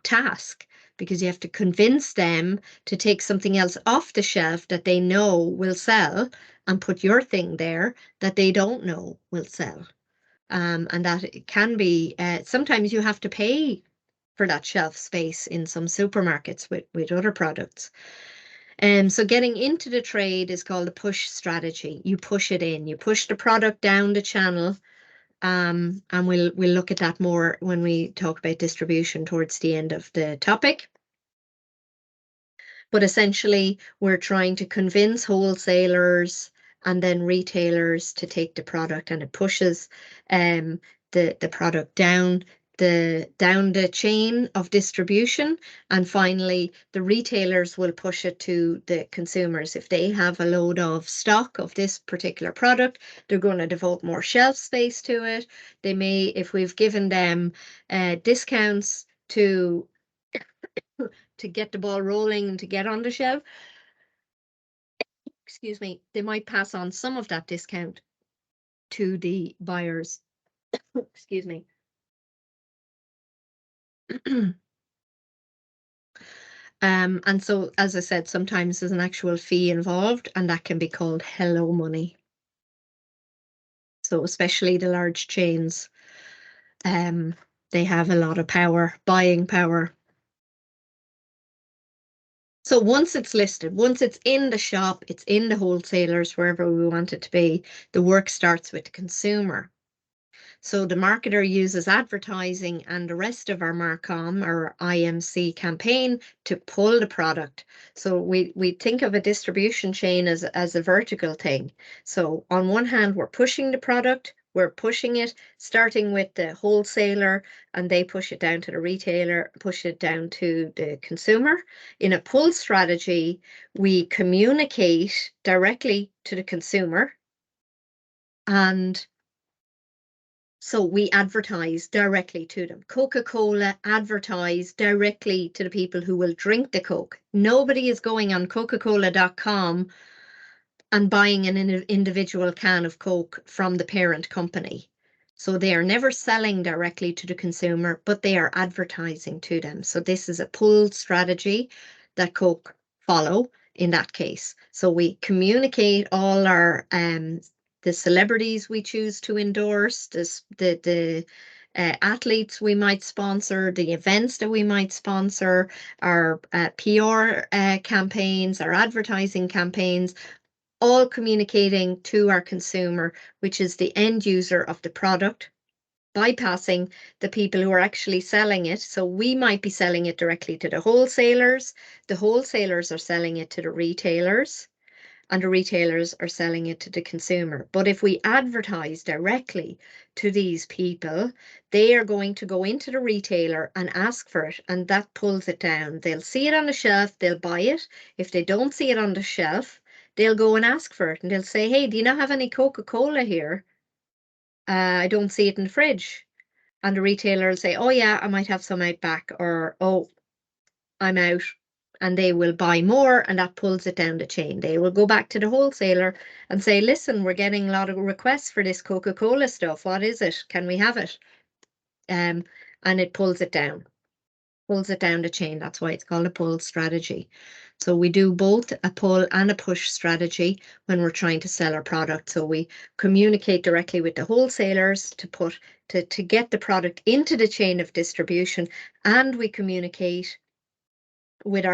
task, because you have to convince them to take something else off the shelf that they know will sell and put your thing there that they don't know will sell. And that it can be, sometimes you have to pay for that shelf space in some supermarkets with other products. So getting into the trade is called a push strategy. You push it in, you push the product down the channel. And we'll look at that more when we talk about distribution towards the end of the topic. But essentially, we're trying to convince wholesalers and then retailers to take the product, and it pushes the product down the chain of distribution. And finally, the retailers will push it to the consumers. If they have a load of stock of this particular product, they're going to devote more shelf space to it. They may, if we've given them discounts to get the ball rolling and to get on the shelf, excuse me, they might pass on some of that discount to the buyers. Excuse me. And so, as I said, sometimes there's an actual fee involved, and that can be called hello money. So especially the large chains, they have a lot of power, buying power. So once it's listed, once it's in the shop, it's in the wholesalers, wherever we want it to be, the work starts with the consumer. So the marketer uses advertising and the rest of our Marcom or IMC campaign to pull the product. So we think of a distribution chain as a vertical thing. So on one hand, we're pushing the product, we're pushing it, starting with the wholesaler, and they push it down to the retailer, push it down to the consumer. In a pull strategy, we communicate directly to the consumer, and so we advertise directly to them. Coca-Cola advertise directly to the people who will drink the Coke. Nobody is going on coca-cola.com and buying an individual can of Coke from the parent company. So they are never selling directly to the consumer, but they are advertising to them. So this is a pull strategy that Coke follow in that case. So we communicate all our the celebrities we choose to endorse, the athletes we might sponsor, the events that we might sponsor, our PR campaigns, our advertising campaigns, all communicating to our consumer, which is the end user of the product, bypassing the people who are actually selling it. So we might be selling it directly to the wholesalers are selling it to the retailers, and the retailers are selling it to the consumer. But if we advertise directly to these people, they are going to go into the retailer and ask for it, and that pulls it down. They'll see it on the shelf, they'll buy it. If they don't see it on the shelf, they'll go and ask for it, and they'll say, hey, do you not have any Coca-Cola here? I don't see it in the fridge. And the retailer will say, oh yeah, I might have some out back, or oh, I'm out. And they will buy more, and that pulls it down the chain. They will go back to the wholesaler and say, listen, we're getting a lot of requests for this Coca-Cola stuff. What is it? Can we have it? And it pulls it down the chain. That's why it's called a pull strategy. So we do both a pull and a push strategy when we're trying to sell our product. So we communicate directly with the wholesalers to get the product into the chain of distribution, and we communicate with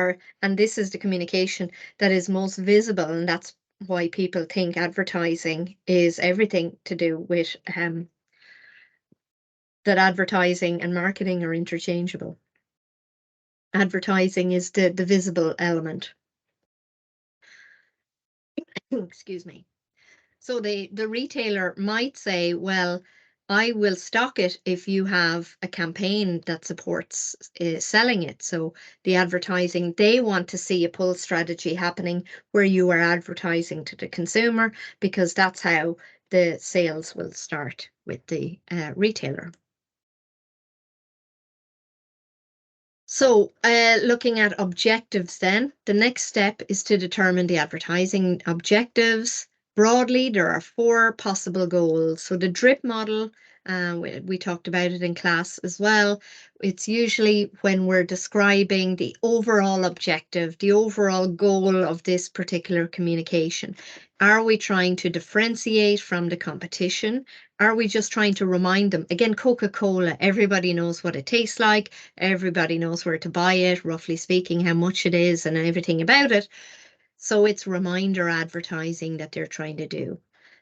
and this is the communication that is most visible, and that's why people think advertising is everything to do with that advertising and marketing are interchangeable. Advertising is the visible element. Excuse me. So the retailer might say, well, I will stock it if you have a campaign that supports selling it. So the advertising, they want to see a pull strategy happening where you are advertising to the consumer, because that's how the sales will start with the retailer. So looking at objectives then, the next step is to determine the advertising objectives. Broadly, there are 4 possible goals. So the drip model We talked about it in class as well. It's usually when we're describing the overall objective, the overall goal of this particular communication. Are we trying to differentiate from the competition? Are we just trying to remind them? Again, Coca-Cola, everybody knows what it tastes like. Everybody knows where to buy it, roughly speaking, how much it is and everything about it. So it's reminder advertising that they're trying to do.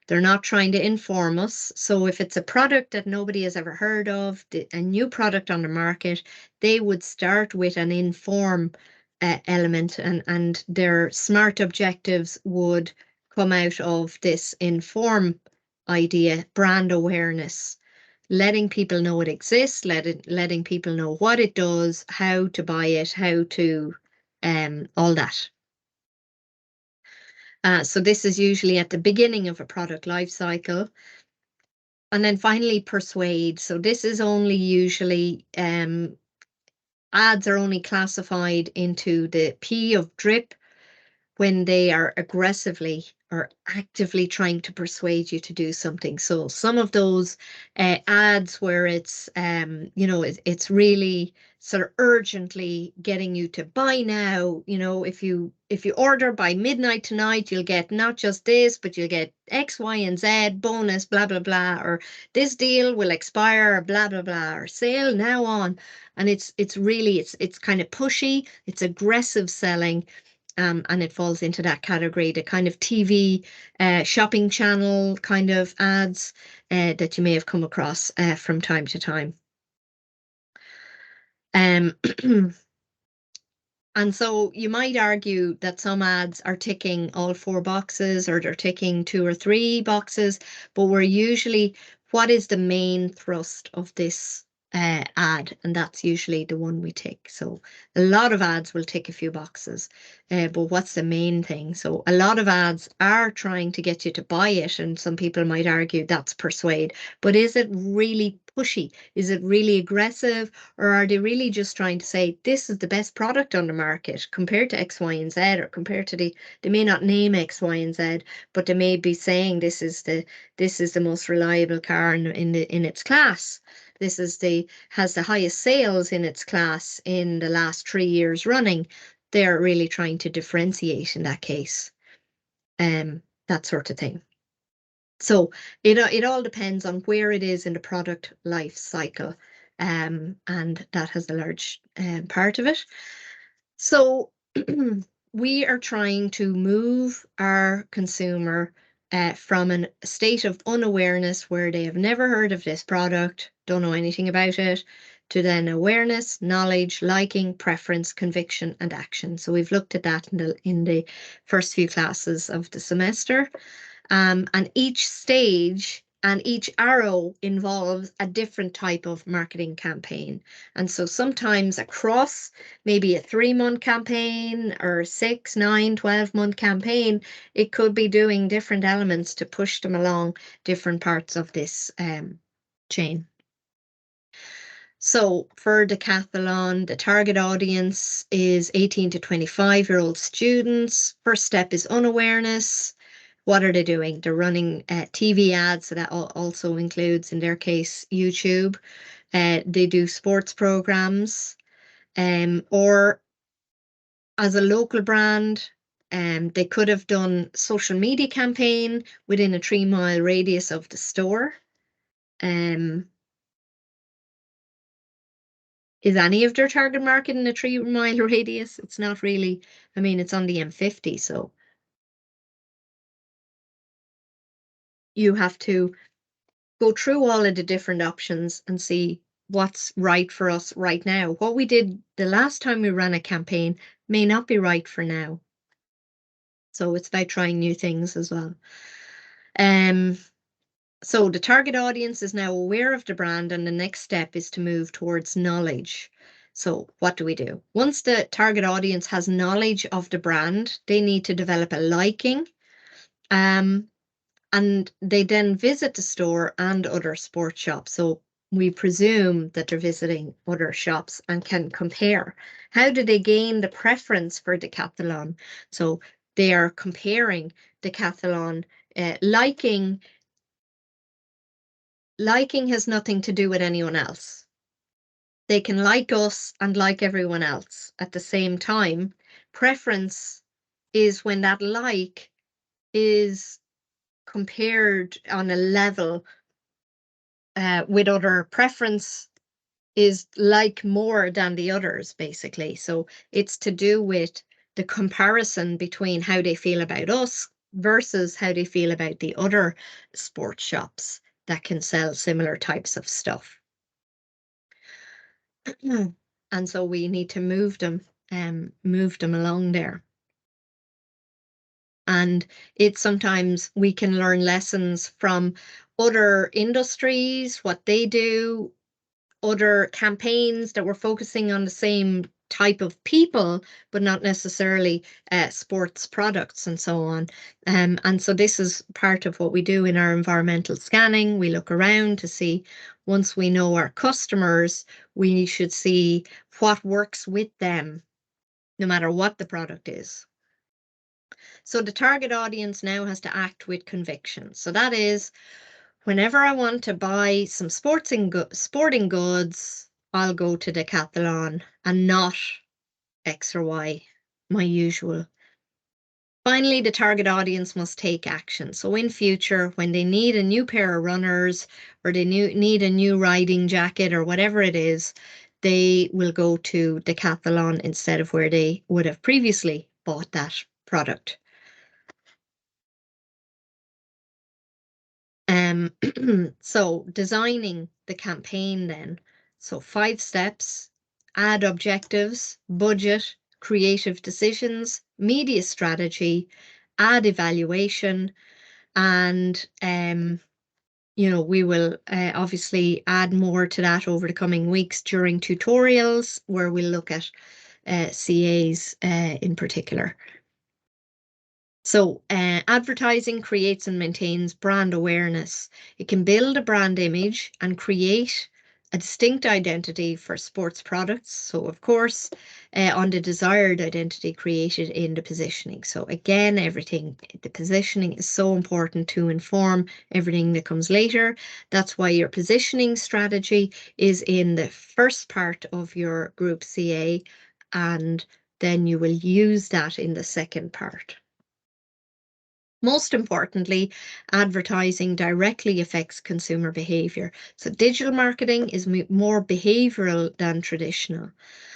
They're not trying to inform us. So if it's a product that nobody has ever heard of, a new product on the market, they would start with an inform element, and their smart objectives would come out of this inform idea, brand awareness, letting people know it exists, letting people know what it does, how to buy it, how to all that. So this is usually at the beginning of a product life cycle. And then finally, persuade. So this is only usually, ads are only classified into the P of drip when they are aggressively or actively trying to persuade you to do something. So some of those ads where it's, it's really sort of urgently getting you to buy now. If you order by midnight tonight, you'll get not just this, but you'll get X, Y, and Z bonus, blah, blah, blah, or this deal will expire, blah, blah, blah, or sale now on. And it's really, it's kind of pushy, it's aggressive selling. And it falls into that category, the kind of TV shopping channel kind of ads that you may have come across from time to time. Um, and so you might argue that some ads are ticking all 4 boxes, or they're ticking 2 or 3 boxes, but we're usually, what is the main thrust of this ad? And that's usually the one we tick. So a lot of ads will tick a few boxes, but what's the main thing? So a lot of ads are trying to get you to buy it, and some people might argue that's persuade, but is it really pushy? Is it really aggressive? Or are they really just trying to say, this is the best product on the market compared to X, Y, and Z, or compared to they may not name X, Y, and Z, but they may be saying this is the most reliable car in its class. This has the highest sales in its class in the last 3 years running. They're really trying to differentiate in that case. That sort of thing. So it all depends on where it is in the product life cycle, and that has a large part of it. So we are trying to move our consumer from a state of unawareness where they have never heard of this product, don't know anything about it, to then awareness, knowledge, liking, preference, conviction, and action. So we've looked at that in the first few classes of the semester. And each stage and each arrow involves a different type of marketing campaign. And so sometimes across maybe a 3-month campaign or 6, 9, 12-month campaign, it could be doing different elements to push them along different parts of this chain. So for Decathlon, the target audience is 18 to 25-year-old students. First step is unawareness. What are they doing? They're running TV ads, so that also includes, in their case, YouTube. They do sports programs, or as a local brand, they could have done social media campaign within a 3-mile radius of the store. Is any of their target market in a 3-mile radius? It's not really. I mean, it's on the M50, so you have to go through all of the different options and see what's right for us right now. What we did the last time we ran a campaign may not be right for now. So it's about trying new things as well. So the target audience is now aware of the brand, and the next step is to move towards knowledge. So what do we do? Once the target audience has knowledge of the brand, they need to develop a liking. And they then visit the store and other sports shops. So we presume that they're visiting other shops and can compare. How do they gain the preference for Decathlon? So they are comparing Decathlon, liking liking has nothing to do with anyone else. They can like us and like everyone else at the same time. Preference is when that like is compared on a level with other. Preference is like more than the others, basically. So it's to do with the comparison between how they feel about us versus how they feel about the other sports shops that can sell similar types of stuff. And so we need to move them along there. And it's sometimes we can learn lessons from other industries, what they do, other campaigns that were focusing on the same type of people, but not necessarily sports products and so on. And so this is part of what we do in our environmental scanning. We look around to see, once we know our customers, we should see what works with them, no matter what the product is. So the target audience now has to act with conviction. So that is, whenever I want to buy some sporting goods, I'll go to Decathlon and not X or Y, my usual. Finally, the target audience must take action. So in future, when they need a new pair of runners or they need a new riding jacket or whatever it is, they will go to Decathlon instead of where they would have previously bought that product. So designing the campaign then. So 5 steps: add objectives, budget, creative decisions, media strategy, ad evaluation, and we will obviously add more to that over the coming weeks during tutorials where we'll look at CAs in particular. So advertising creates and maintains brand awareness. It can build a brand image and create a distinct identity for sports products. So of course, on the desired identity created in the positioning. So again, the positioning is so important to inform everything that comes later. That's why your positioning strategy is in the first part of your group CA, and then you will use that in the second part. Most importantly, advertising directly affects consumer behavior. So digital marketing is more behavioral than traditional.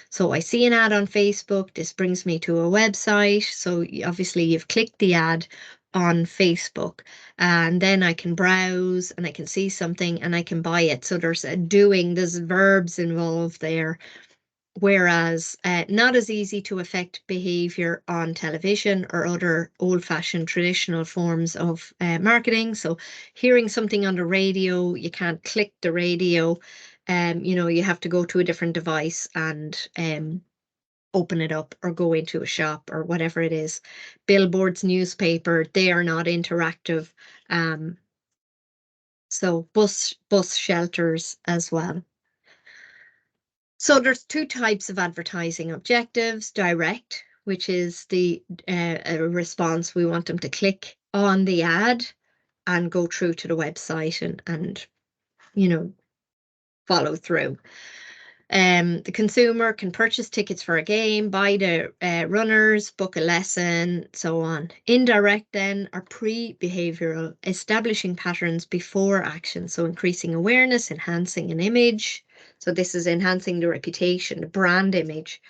So I see an ad on Facebook, this brings me to a website. So obviously you've clicked the ad on Facebook, and then I can browse and I can see something and I can buy it. So there's verbs involved there. Whereas not as easy to affect behavior on television or other old-fashioned traditional forms of marketing. So hearing something on the radio, you can't click the radio. You have to go to a different device and open it up or go into a shop or whatever it is. Billboards, newspaper, they are not interactive. So bus shelters as well. So there's 2 types of advertising objectives: direct, which is the response. We want them to click on the ad and go through to the website and follow through. The consumer can purchase tickets for a game, buy the runners, book a lesson, so on. Indirect then are pre-behavioral, establishing patterns before action. So increasing awareness, enhancing an image. So this is enhancing the reputation, the brand image,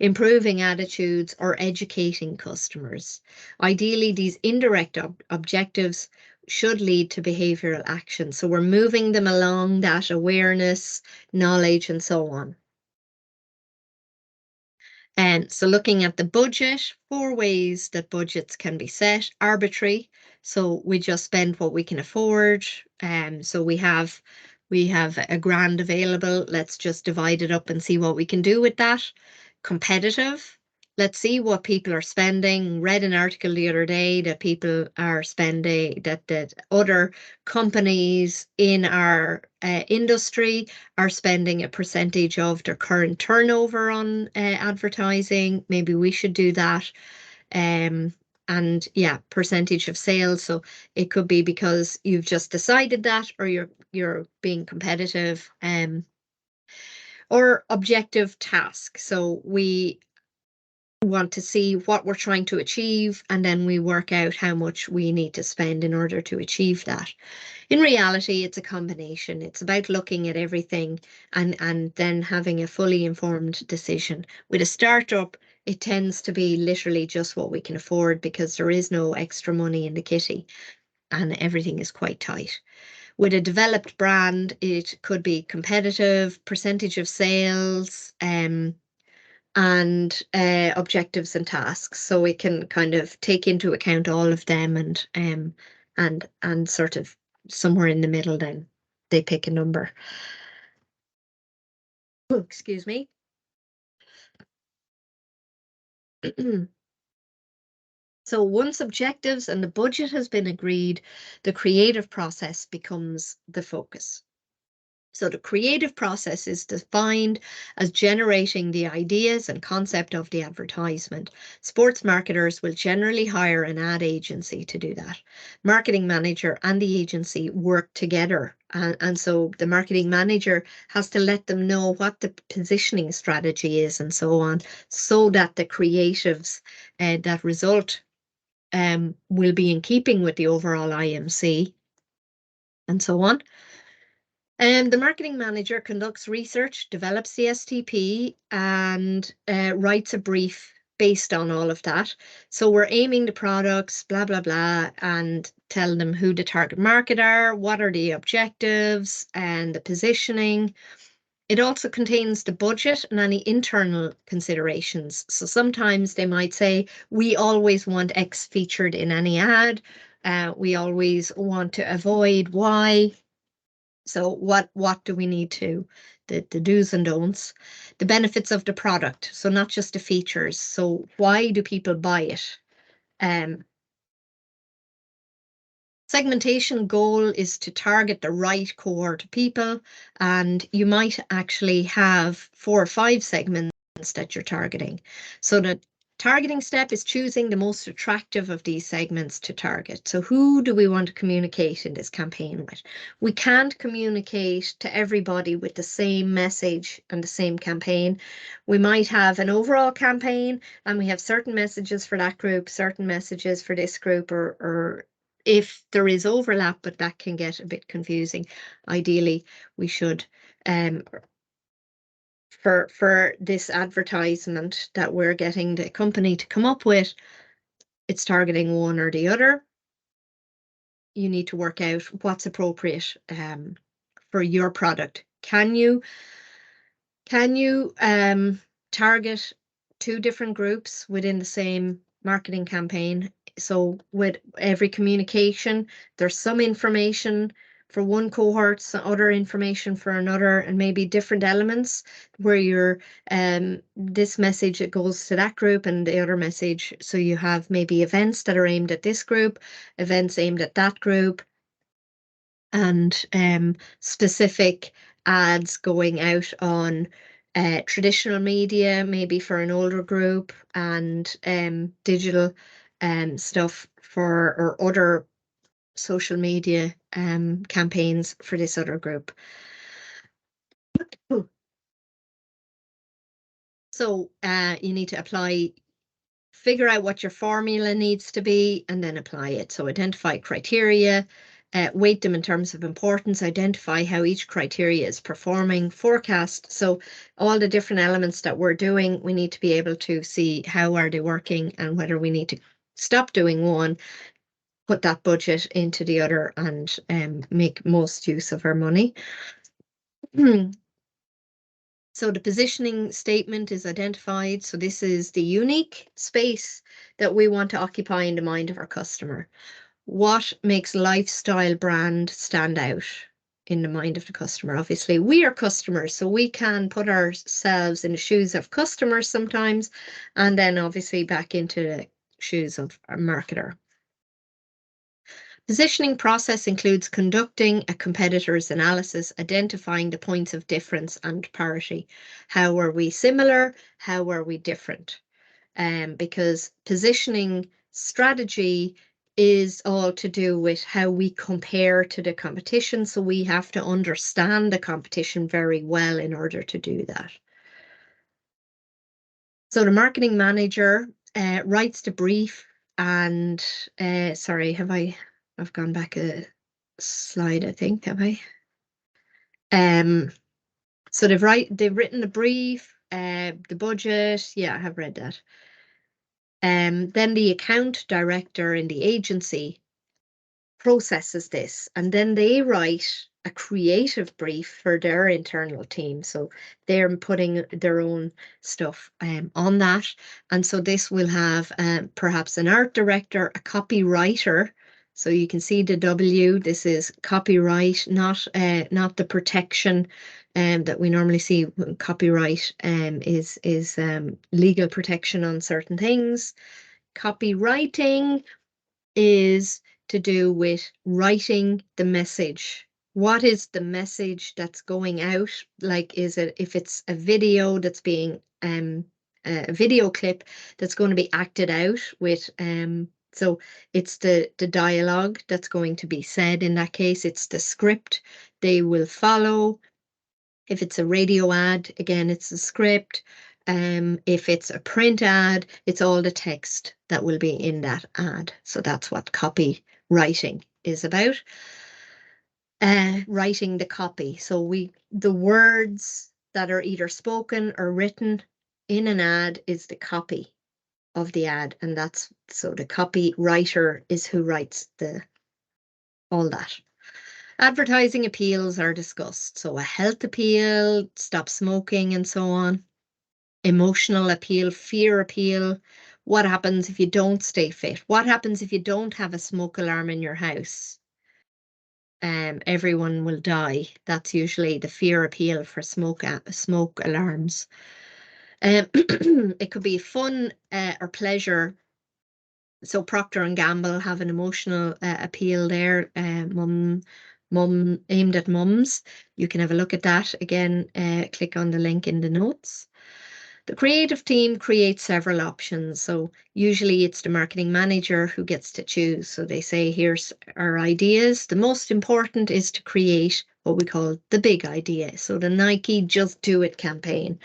improving attitudes, or educating customers. Ideally, these indirect objectives should lead to behavioral action. So we're moving them along that awareness, knowledge, and so on. And so looking at the budget, 4 ways that budgets can be set: arbitrary. So we just spend what we can afford. So we have a grand available. Let's just divide it up and see what we can do with that. Competitive. Let's see what people are spending. Read an article the other day that people are spending, that other companies in our industry are spending a percentage of their current turnover on advertising. Maybe we should do that. and yeah, percentage of sales. So it could be because you've just decided that, or you're being competitive, or objective task. So we want to see what we're trying to achieve, and then we work out how much we need to spend in order to achieve that. In reality, it's a combination. It's about looking at everything and then having a fully informed decision. With a startup, it tends to be literally just what we can afford because there is no extra money in the kitty and everything is quite tight. With a developed brand, it could be competitive, percentage of sales, and objectives and tasks. So we can kind of take into account all of them and sort of somewhere in the middle then they pick a number. Oh, excuse me. So once objectives and the budget has been agreed, the creative process becomes the focus. So the creative process is defined as generating the ideas and concept of the advertisement. Sports marketers will generally hire an ad agency to do that. Marketing manager and the agency work together. And so the marketing manager has to let them know what the positioning strategy is and so on, so that the creatives that result will be in keeping with the overall IMC and so on. And the marketing manager conducts research, develops the STP, and writes a brief based on all of that. So we're aiming the products, blah, blah, blah, and tell them who the target market are, what are the objectives, and the positioning. It also contains the budget and any internal considerations. So sometimes they might say, we always want X featured in any ad. We always want to avoid Y. So what do we need to, the do's and don'ts, the benefits of the product. So not just the features. So why do people buy it? Segmentation goal is to target the right cohort of people, and you might actually have 4 or 5 segments that you're targeting. So the targeting step is choosing the most attractive of these segments to target. So who do we want to communicate in this campaign with? We can't communicate to everybody with the same message and the same campaign. We might have an overall campaign and we have certain messages for that group, certain messages for this group, or if there is overlap, but that can get a bit confusing. Ideally, we should for this advertisement that we're getting the company to come up with, it's targeting one or the other. You need to work out what's appropriate for your product. Can you target 2 different groups within the same marketing campaign? So with every communication, there's some information for one cohort, some other information for another, and maybe different elements where you're this message, it goes to that group and the other message. So you have maybe events that are aimed at this group, events aimed at that group, and specific ads going out on traditional media, maybe for an older group, and digital stuff for, or other social media campaigns for this other group. So you need to figure out what your formula needs to be, and then apply it. So identify criteria, weight them in terms of importance, identify how each criteria is performing, forecast. So all the different elements that we're doing, we need to be able to see how are they working and whether we need to stop doing one, put that budget into the other, and make most use of our money. So the positioning statement is identified. So this is the unique space that we want to occupy in the mind of our customer. What makes lifestyle brand stand out in the mind of the customer? Obviously, we are customers, so we can put ourselves in the shoes of customers sometimes, and then obviously back into the shoes of a marketer. Positioning process includes conducting a competitor's analysis, identifying the points of difference and parity. How are we similar? How are we different? Because positioning Strategy is all to do with how we compare to the competition. So we have to understand the competition very well in order to do that. So the marketing manager writes the brief and sorry, I've gone back a slide, I think, have I? So they've written the brief, the budget. Yeah, I have read that. Then the account director in the agency processes this, and then they write a creative brief for their internal team. So they're putting their own stuff on that. And so this will have perhaps an art director, a copywriter. So you can see the W, this is copyright, not the protection that we normally see. Copyright is legal protection on certain things. Copywriting is to do with writing the message. What is the message that's going out? Like, is it, if it's a video that's being, a video clip that's going to be acted out with, so it's the dialogue that's going to be said in that case, it's the script they will follow. If it's a radio ad, again, it's a script. If it's a print ad, it's all the text that will be in that ad. So that's what copywriting is about. Writing the copy. So the words that are either spoken or written in an ad is the copy of the ad. And so the copywriter is who writes all that. Advertising appeals are discussed. So a health appeal, stop smoking and so on. Emotional appeal, fear appeal. What happens if you don't stay fit? What happens if you don't have a smoke alarm in your house? Everyone will die. That's usually the fear appeal for smoke alarms. It could be fun or pleasure. So Procter and Gamble have an emotional appeal there. Mum aimed at mums. You can have a look at that again. Click on the link in the notes. The creative team creates several options. So usually it's the marketing manager who gets to choose. So they say, here's our ideas. The most important is to create what we call the big idea. So the Nike Just Do It campaign.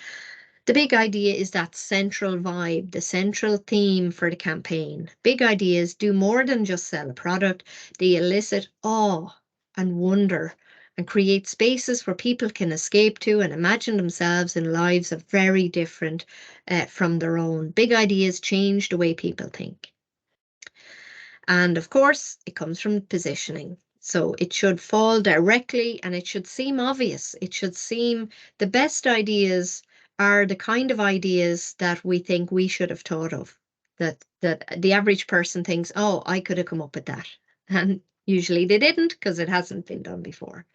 The big idea is that central vibe, the central theme for the campaign. Big ideas do more than just sell a product. They elicit awe and wonder and create spaces where people can escape to and imagine themselves in lives that are very different from their own. Big ideas change the way people think. And of course, it comes from positioning. So it should fall directly and it should seem obvious. It should seem the best ideas are the kind of ideas that we think we should have thought of, that the average person thinks, oh, I could have come up with that. And usually they didn't because it hasn't been done before.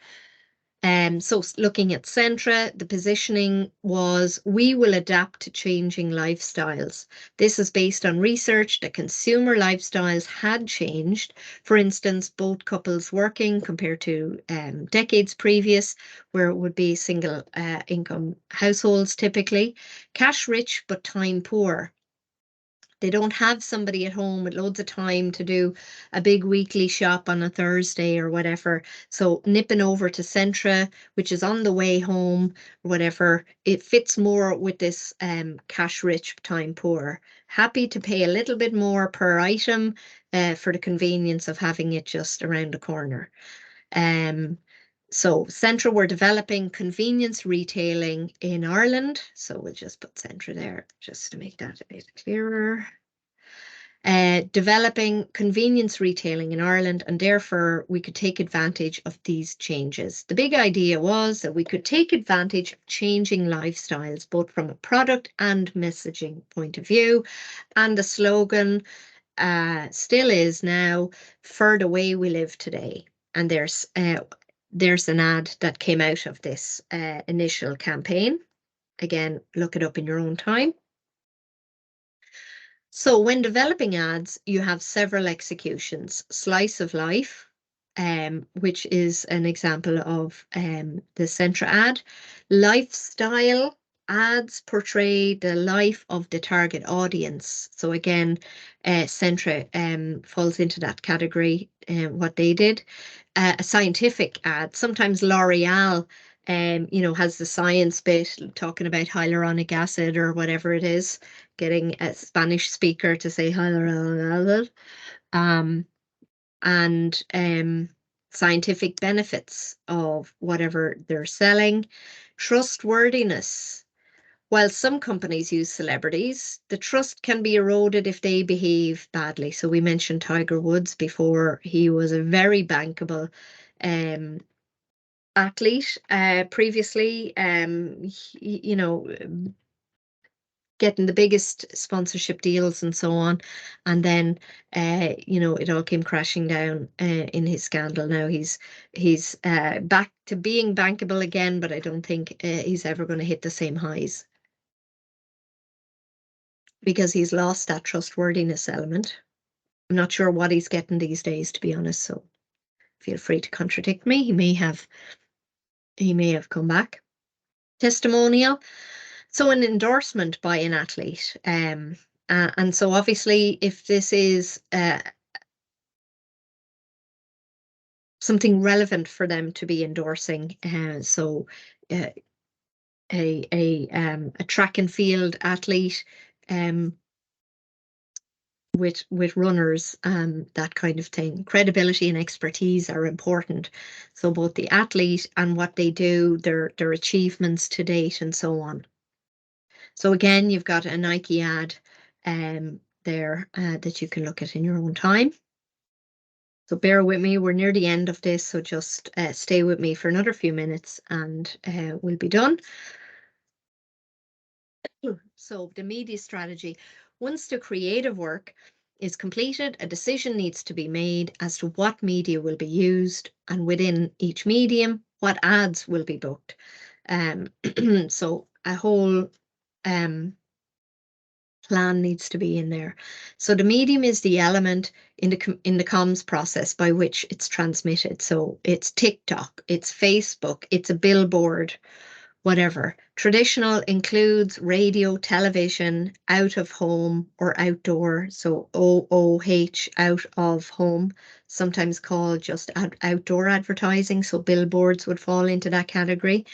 So looking at Centra, the positioning was, we will adapt to changing lifestyles. This is based on research that consumer lifestyles had changed. For instance, both couples working compared to decades previous, where it would be single income households typically. Cash rich but time poor. They don't have somebody at home with loads of time to do a big weekly shop on a Thursday or whatever. So nipping over to Centra, which is on the way home, whatever, it fits more with this cash rich, time poor. Happy to pay a little bit more per item for the convenience of having it just around the corner. So Centra were developing convenience retailing in Ireland. So we'll just put Centra there just to make that a bit clearer. Developing convenience retailing in Ireland, and therefore we could take advantage of these changes. The big idea was that we could take advantage of changing lifestyles, both from a product and messaging point of view. And the slogan still is now, for the way we live today. And there's an ad that came out of this initial campaign. Again, look it up in your own time. So when developing ads, you have several executions. Slice of life, which is an example of the Centra ad. Lifestyle, ads portray the life of the target audience. So again, Centra falls into that category, what they did. A scientific ad, sometimes L'Oreal, has the science bit talking about hyaluronic acid or whatever it is, getting a Spanish speaker to say hyaluronic acid, and scientific benefits of whatever they're selling. Trustworthiness. While some companies use celebrities, the trust can be eroded if they behave badly. So we mentioned Tiger Woods before. He was a very bankable um, athlete previously, getting the biggest sponsorship deals and so on. And then, it all came crashing down in his scandal. Now he's back to being bankable again, but I don't think he's ever going to hit the same highs because he's lost that trustworthiness element. I'm not sure what he's getting these days, to be honest. So feel free to contradict me. He may have come back. Testimonial. So an endorsement by an athlete. And so obviously if this is something relevant for them to be endorsing, so a track and field athlete, with runners, that kind of thing. Credibility and expertise are important. So both the athlete and what they do, their achievements to date, and so on. So again, you've got a Nike ad there that you can look at in your own time. So bear with me, we're near the end of this, so just stay with me for another few minutes and we'll be done. So the media strategy. Once the creative work is completed, a decision needs to be made as to what media will be used, and within each medium, what ads will be booked. So a whole plan needs to be in there. So the medium is the element in the comms process by which it's transmitted. So it's TikTok, it's Facebook, it's a billboard, whatever. Traditional includes radio, television, out of home or outdoor. So OOH, out of home, sometimes called just outdoor advertising. So billboards would fall into that category.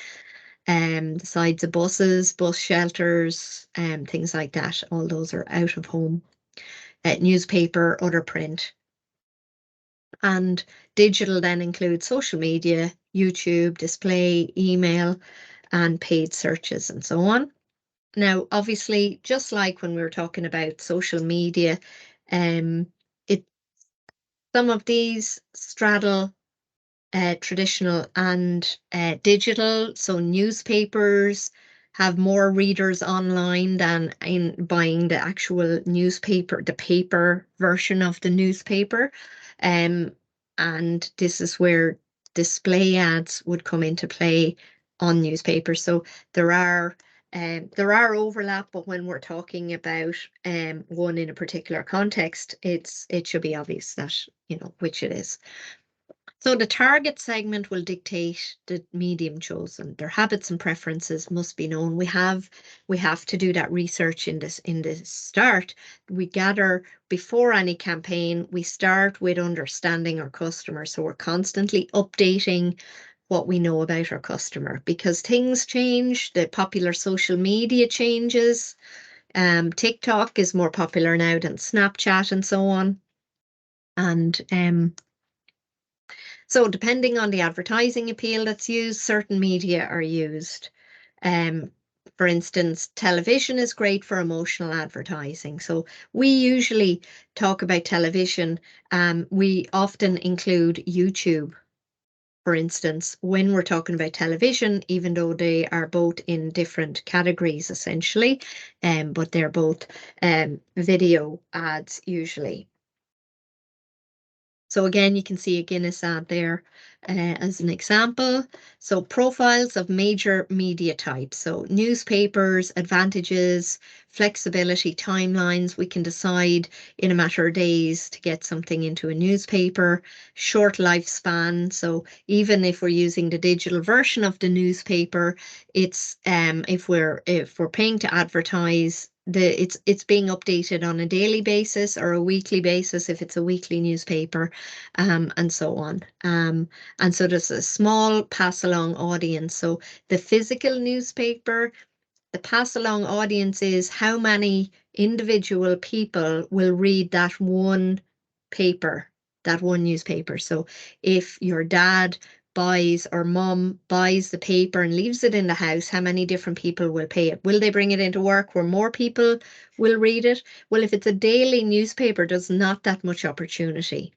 The sides of buses, bus shelters, things like that. All those are out of home. Newspaper, other print. And digital then includes social media, YouTube, display, email, and paid searches and so on. Now, obviously, just like when we were talking about social media, it some of these straddle traditional and digital. So newspapers have more readers online than in buying the actual newspaper, the paper version of the newspaper. And this is where display ads would come into play on newspapers. So there are overlap, but when we're talking about one in a particular context, it should be obvious that which it is. So the target segment will dictate the medium chosen. Their habits and preferences must be known. We have to do that research in the start. We gather before any campaign. We start with understanding our customer. So we're constantly updating what we know about our customer because things change. The popular social media changes. TikTok is more popular now than Snapchat and so on. And so depending on the advertising appeal that's used, certain media are used. For instance, television is great for emotional advertising. So we usually talk about television. We often include YouTube, for instance, when we're talking about television, even though they are both in different categories essentially, but they're both video ads usually. So again, you can see a Guinness ad there as an example. So profiles of major media types. So newspapers, advantages, flexibility, timelines. We can decide in a matter of days to get something into a newspaper. Short lifespan. So even if we're using the digital version of the newspaper, it's if we're paying to advertise, it's being updated on a daily basis or a weekly basis if it's a weekly newspaper, and so on. And so there's a small pass along audience. So the physical newspaper, the pass along audience is how many individual people will read that one paper, that one newspaper. So if your dad buys or mom buys the paper and leaves it in the house, how many different people will pay it? Will they bring it into work where more people will read it? Well, if it's a daily newspaper, there's not that much opportunity.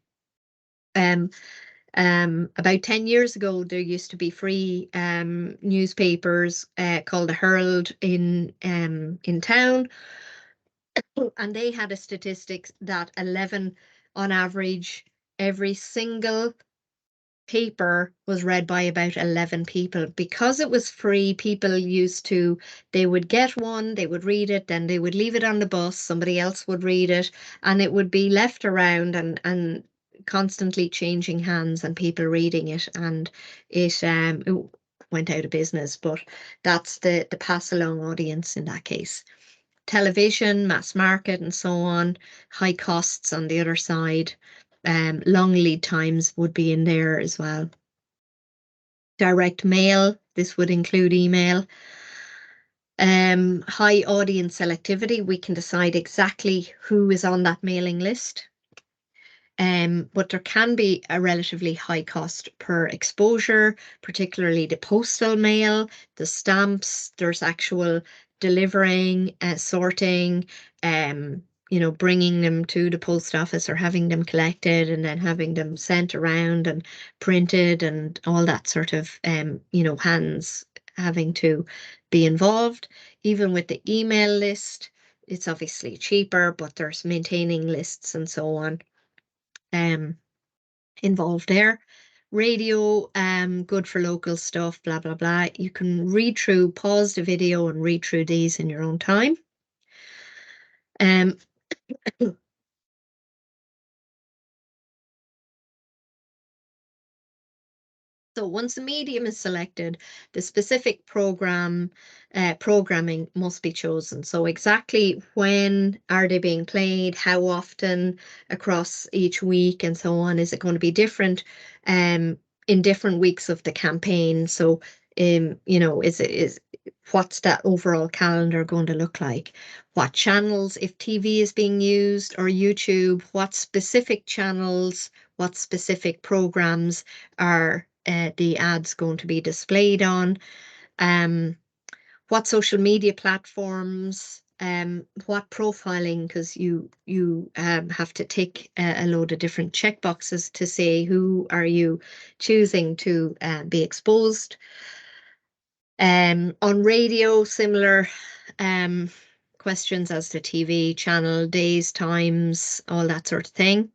About 10 years ago, there used to be free newspapers called the Herald in town, and they had a statistics that 11 on average, every single paper was read by about 11 people. Because it was free, people used to, they would get one, they would read it, then they would leave it on the bus, somebody else would read it, and it would be left around and constantly changing hands and people reading it, and it went out of business. But that's the pass along audience in that case. Television, mass market, and so on, high costs on the other side. Long lead times would be in there as well. Direct mail, this would include email. High audience selectivity, we can decide exactly who is on that mailing list. But there can be a relatively high cost per exposure, particularly the postal mail, the stamps, there's actual delivering, sorting, bringing them to the post office or having them collected and then having them sent around and printed and all that sort of, hands having to be involved. Even with the email list, it's obviously cheaper, but there's maintaining lists and so on involved there. Radio, good for local stuff, blah, blah, blah. You can read through, pause the video and read through these in your own time. Um, So once the medium is selected, the specific programming must be chosen. So exactly when are they being played, how often across each week and so on. Is it going to be different in different weeks of the campaign? So is what's that overall calendar going to look like? What channels, if TV is being used or YouTube, what specific channels, what specific programs are the ads going to be displayed on? What social media platforms? What profiling? Because you have to tick a load of different checkboxes to say who are you choosing to be exposed. On radio, similar questions as to TV channel, days, times, all that sort of thing.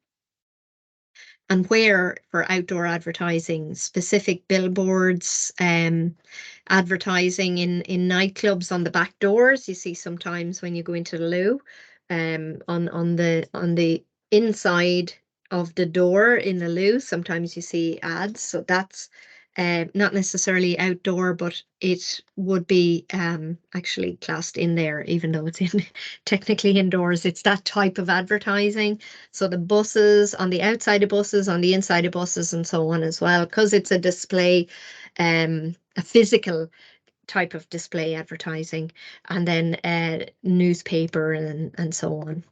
And where for outdoor advertising, specific billboards, advertising in nightclubs on the back doors. You see sometimes when you go into the loo, on the inside of the door in the loo, sometimes you see ads. So that's not necessarily outdoor, but it would be actually classed in there, even though it's in technically indoors. It's that type of advertising. So the buses, on the outside of buses, on the inside of buses, and so on as well, because it's a display, a physical type of display advertising, and then newspaper and so on.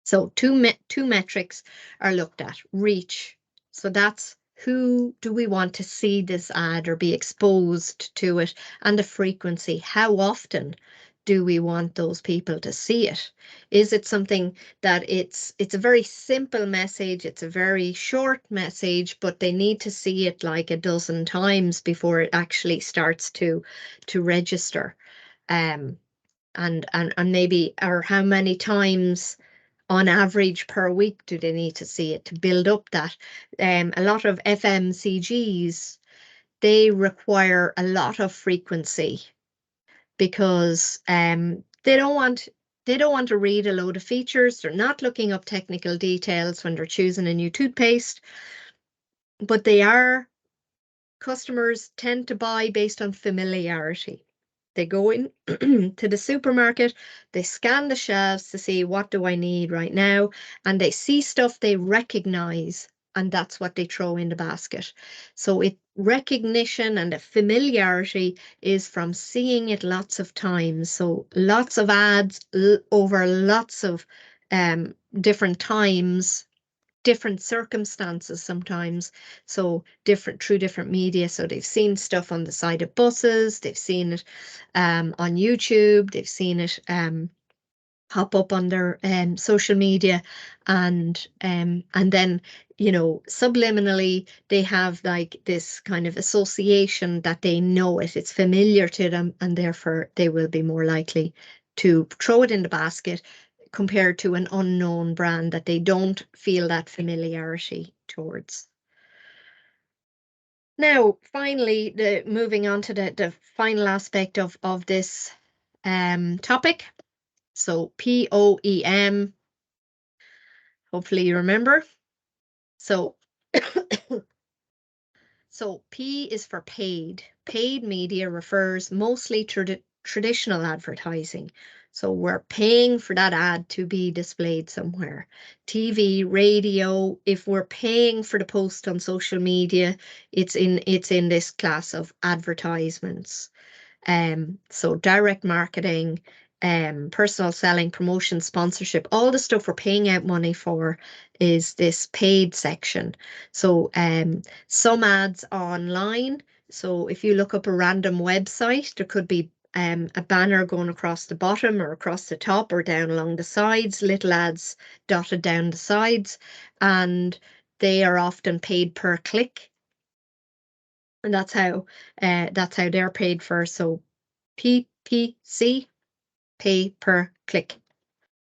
So two metrics are looked at. Reach. So that's who do we want to see this ad or be exposed to it, and the frequency. How often do we want those people to see it? Is it something that it's a very simple message, it's a very short message, but they need to see it like a dozen times before it actually starts to register? And maybe, or how many times on average per week do they need to see it to build up that? A lot of FMCGs, they require a lot of frequency because they don't want to read a load of features. They're not looking up technical details when they're choosing a new toothpaste, but customers tend to buy based on familiarity. They go in to the supermarket, they scan the shelves to see what do I need right now, and they see stuff they recognize, and that's what they throw in the basket. So recognition and the familiarity is from seeing it lots of times. So lots of ads over lots of different times, different circumstances sometimes, so different through different media. So they've seen stuff on the side of buses, they've seen it on YouTube, they've seen it pop up on their social media, and then subliminally they have like this kind of association that they know it's familiar to them, and therefore they will be more likely to throw it in the basket compared to an unknown brand that they don't feel that familiarity towards. Now, finally, moving on to the final aspect of this topic. So POEM, hopefully you remember. So So P is for paid. Paid media refers mostly to the traditional advertising. So we're paying for that ad to be displayed somewhere. TV, radio, if we're paying for the post on social media, it's in this class of advertisements. So direct marketing, personal selling, promotion, sponsorship, all the stuff we're paying out money for is this paid section. So some ads online. So if you look up a random website, there could be a banner going across the bottom or across the top or down along the sides, little ads dotted down the sides, and they are often paid per click. And that's how they're paid for. So PPC, pay per click.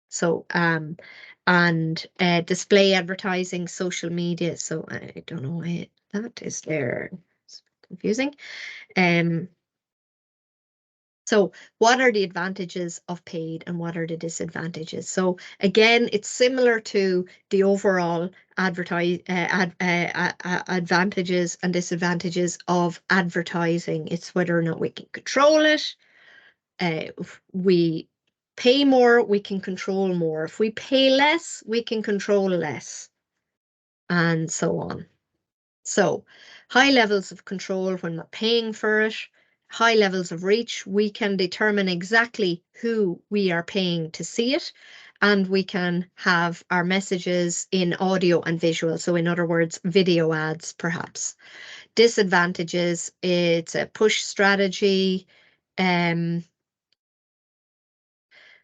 So and display advertising, social media. So I don't know why that is there. It's confusing. So what are the advantages of paid and what are the disadvantages? So again, it's similar to the overall advantages and disadvantages of advertising. It's whether or not we can control it. If we pay more, we can control more. If we pay less, we can control less, and so on. So high levels of control when we're paying for it, high levels of reach. We can determine exactly who we are paying to see it, and we can have our messages in audio and visual. So in other words, video ads perhaps. Disadvantages, it's a push strategy,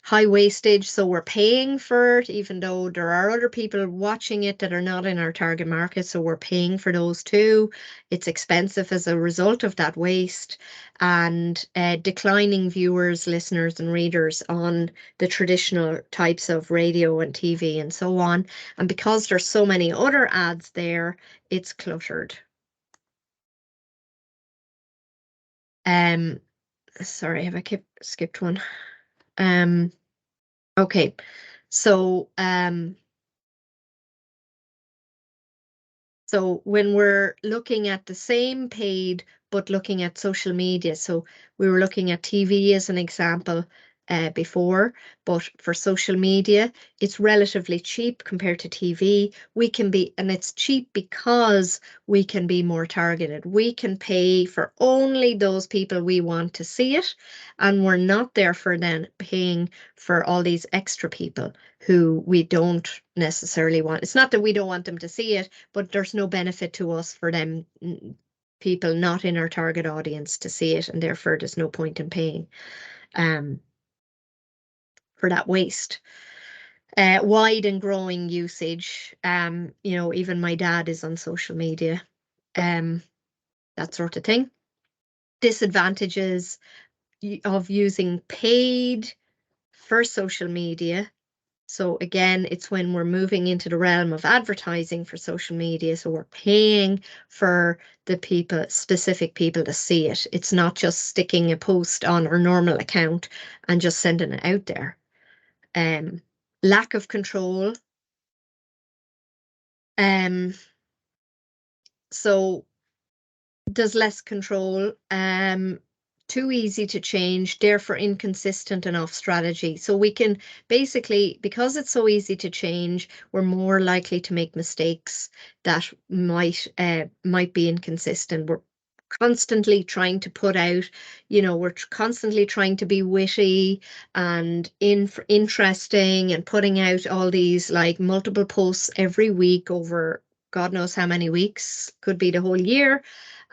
high wastage, so we're paying for it, even though there are other people watching it that are not in our target market, so we're paying for those too. It's expensive as a result of that waste, and declining viewers, listeners, and readers on the traditional types of radio and TV and so on. And because there's so many other ads there, it's cluttered. Sorry, have I skipped one? Okay, so so when we're looking at the same paid, but looking at social media, so we were looking at TV as an example before, but for social media, it's relatively cheap compared to TV. And it's cheap because we can be more targeted. We can pay for only those people we want to see it, and we're not there for then paying for all these extra people who we don't necessarily want. It's not that we don't want them to see it, but there's no benefit to us for them, people not in our target audience, to see it, and therefore there's no point in paying for that waste. Wide and growing usage. Even my dad is on social media, that sort of thing. Disadvantages of using paid for social media. So again, it's when we're moving into the realm of advertising for social media. So we're paying for the people, specific people to see it. It's not just sticking a post on our normal account and just sending it out there. Lack of control. So does less control, too easy to change, therefore inconsistent enough strategy. So we can basically, because it's so easy to change, we're more likely to make mistakes that might be inconsistent. We're constantly trying to put out, we're constantly trying to be witty and interesting and putting out all these like multiple posts every week over God knows how many weeks, could be the whole year.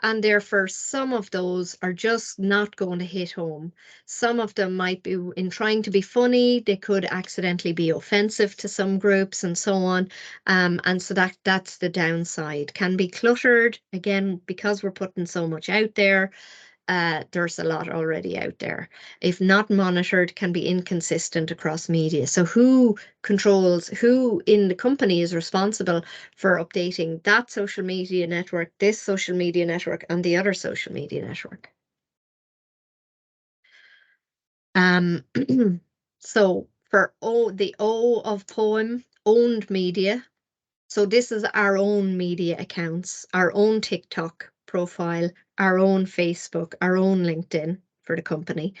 And therefore, some of those are just not going to hit home. Some of them might be, in trying to be funny, they could accidentally be offensive to some groups and so on. And so that's the downside. Can be cluttered, again, because we're putting so much out there. There's a lot already out there. If not monitored, can be inconsistent across media. So who in the company is responsible for updating that social media network, this social media network, and the other social media network? Um, so for the O of poem, owned media. So this is our own media accounts, our own TikTok profile, our own Facebook, our own LinkedIn for the company.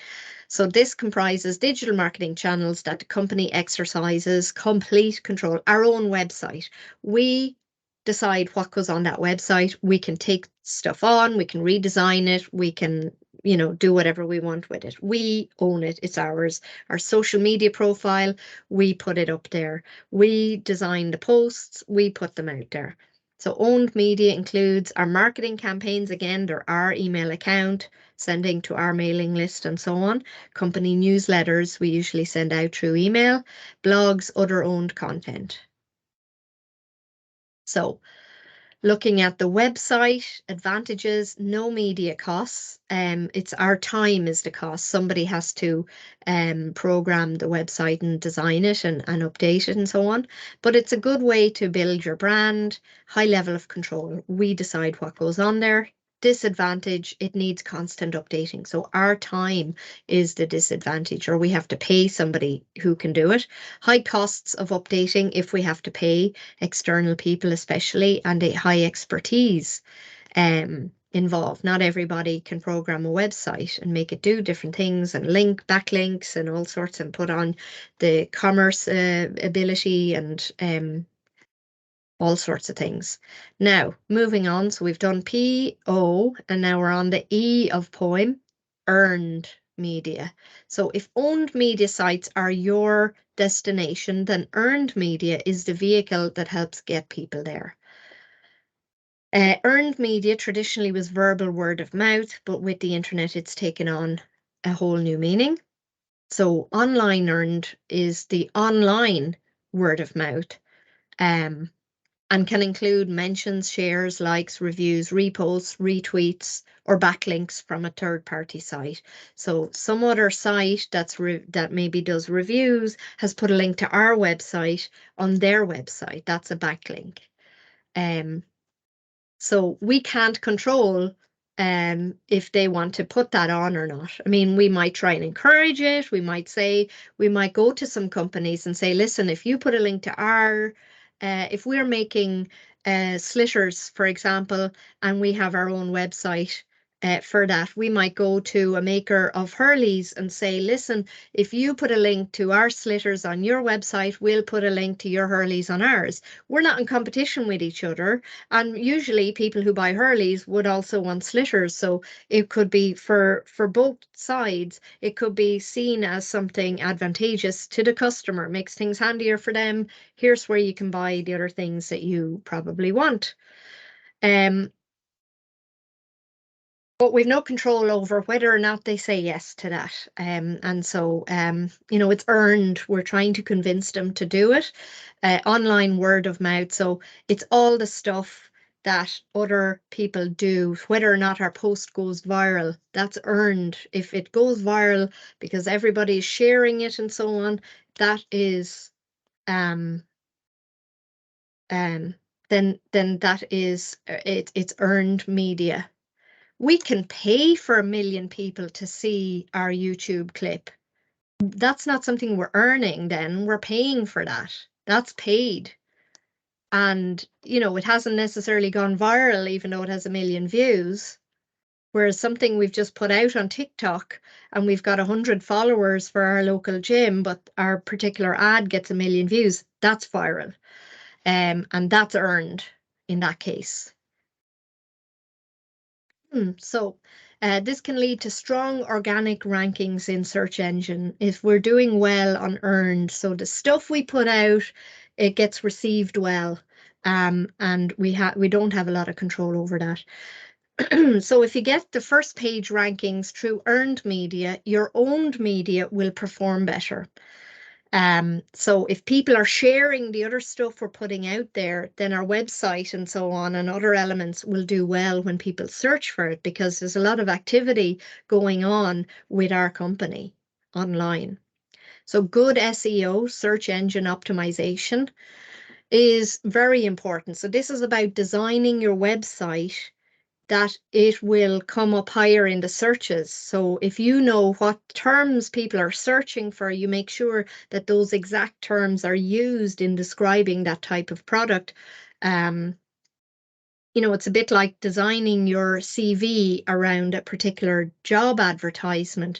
So this comprises digital marketing channels that the company exercises complete control, our own website. We decide what goes on that website. We can take stuff on, we can redesign it, we can, do whatever we want with it. We own it, it's ours. Our social media profile, we put it up there. We design the posts, we put them out there. So owned media includes our marketing campaigns, again, they're our email account, sending to our mailing list and so on. Company newsletters we usually send out through email, blogs, other owned content. So looking at the website advantages, no media costs. It's our time is the cost. Somebody has to program the website and design it and update it and so on. But it's a good way to build your brand, high level of control. We decide what goes on there. Disadvantage, it needs constant updating. So our time is the disadvantage, or we have to pay somebody who can do it. High costs of updating if we have to pay external people, especially, and a high expertise involved. Not everybody can program a website and make it do different things and backlinks and all sorts, and put on the commerce ability and all sorts of things. Now, moving on, so we've done P, O, and now we're on the E of poem, earned media. So if owned media sites are your destination, then earned media is the vehicle that helps get people there. Earned media traditionally was verbal word of mouth, but with the internet, it's taken on a whole new meaning. So online earned is the online word of mouth. And can include mentions, shares, likes, reviews, reposts, retweets, or backlinks from a third-party site. So some other site that maybe does reviews has put a link to our website on their website. That's a backlink. So we can't control if they want to put that on or not. I mean, we might try and encourage it. We might go to some companies and say, listen, if you put a link to if we're making slitters, for example, and we have our own website for that, we might go to a maker of Hurleys and say, listen, if you put a link to our slitters on your website, we'll put a link to your Hurleys on ours. We're not in competition with each other. And usually people who buy Hurleys would also want slitters. So it could be for both sides, it could be seen as something advantageous to the customer, makes things handier for them. Here's where you can buy the other things that you probably want. But we've no control over whether or not they say yes to that. And so, it's earned. We're trying to convince them to do it. Online word of mouth. So it's all the stuff that other people do, whether or not our post goes viral, that's earned. If it goes viral because everybody's sharing it and so on, that is um, um, then that is it's earned media. We can pay for 1 million people to see our YouTube clip. That's not something we're earning then. We're paying for that. That's paid. And, it hasn't necessarily gone viral, even though it has 1 million views. Whereas something we've just put out on TikTok and we've got 100 followers for our local gym, but our particular ad gets 1 million views, that's viral. And that's earned in that case. So this can lead to strong organic rankings in search engine if we're doing well on earned. So the stuff we put out, it gets received well. And we don't have a lot of control over that. So if you get the first page rankings through earned media, your owned media will perform better. So if people are sharing the other stuff we're putting out there, then our website and so on and other elements will do well when people search for it, because there's a lot of activity going on with our company online. So good SEO, search engine optimization, is very important. So this is about designing your website that it will come up higher in the searches. So if you know what terms people are searching for, you make sure that those exact terms are used in describing that type of product. It's a bit like designing your CV around a particular job advertisement.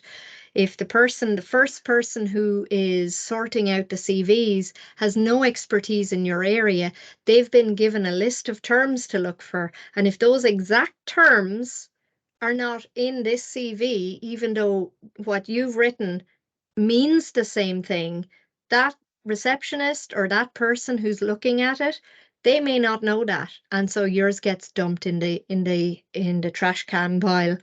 If the first person who is sorting out the CVs has no expertise in your area, they've been given a list of terms to look for. And if those exact terms are not in this CV, even though what you've written means the same thing, that receptionist or that person who's looking at it, they may not know that. And so yours gets dumped in the trash can pile.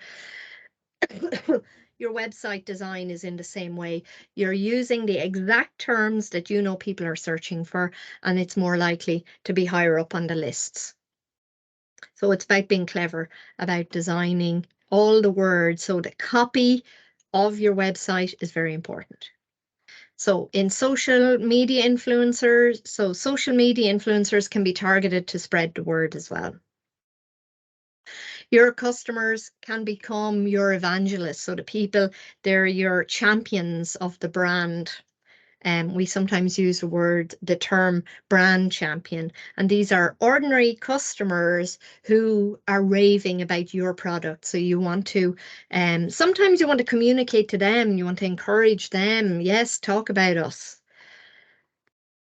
Your website design is in the same way. You're using the exact terms that people are searching for, and it's more likely to be higher up on the lists. So it's about being clever about designing all the words. So the copy of your website is very important. So in social media influencers, social media influencers can be targeted to spread the word as well. Your customers can become your evangelists. So the people, they're your champions of the brand. We sometimes use the term brand champion, and these are ordinary customers who are raving about your product. So you want to, sometimes you want to communicate to them, you want to encourage them. Yes, talk about us.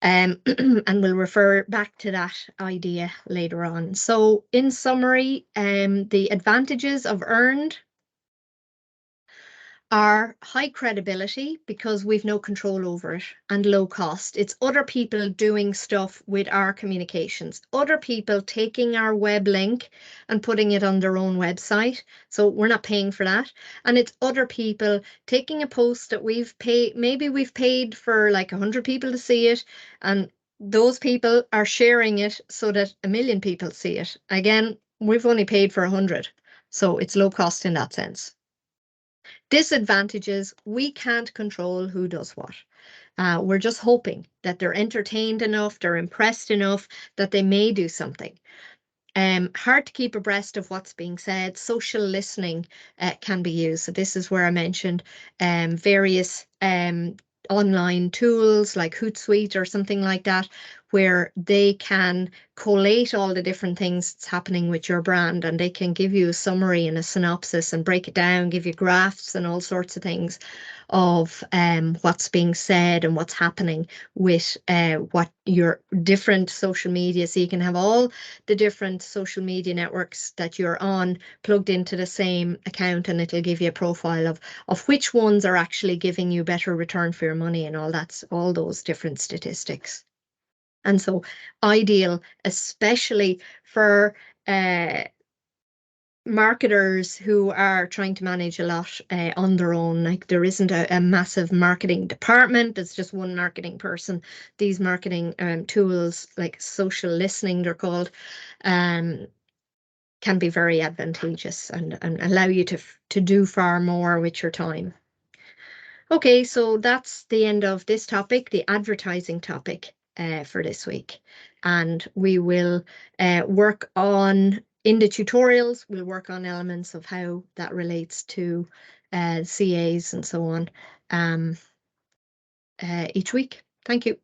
And we'll refer back to that idea later on. So in summary, the advantages of earned are high credibility because we've no control over it, and low cost. It's other people doing stuff with our communications, other people taking our web link and putting it on their own website. So we're not paying for that. And it's other people taking a post that maybe we've paid for like 100 people to see it, and those people are sharing it so that 1 million people see it. Again, we've only paid for 100. So it's low cost in that sense. Disadvantages, we can't control who does what. We're just hoping that they're entertained enough, they're impressed enough that they may do something. Hard to keep abreast of what's being said. Social listening can be used. So this is where I mentioned various online tools like Hootsuite or something like that, where they can collate all the different things that's happening with your brand, and they can give you a summary and a synopsis and break it down, give you graphs and all sorts of things of what's being said and what's happening with what your different social media. So you can have all the different social media networks that you're on plugged into the same account, and it'll give you a profile of which ones are actually giving you better return for your money and all those different statistics. And so ideal, especially for marketers who are trying to manage a lot on their own. Like there isn't a massive marketing department, there's just one marketing person. These marketing tools like social listening, they're called, can be very advantageous and allow you to do far more with your time. Okay, so that's the end of this topic, the advertising topic. for this week. And we will work on, in the tutorials, we'll work on elements of how that relates to CAs and so on each week. Thank you.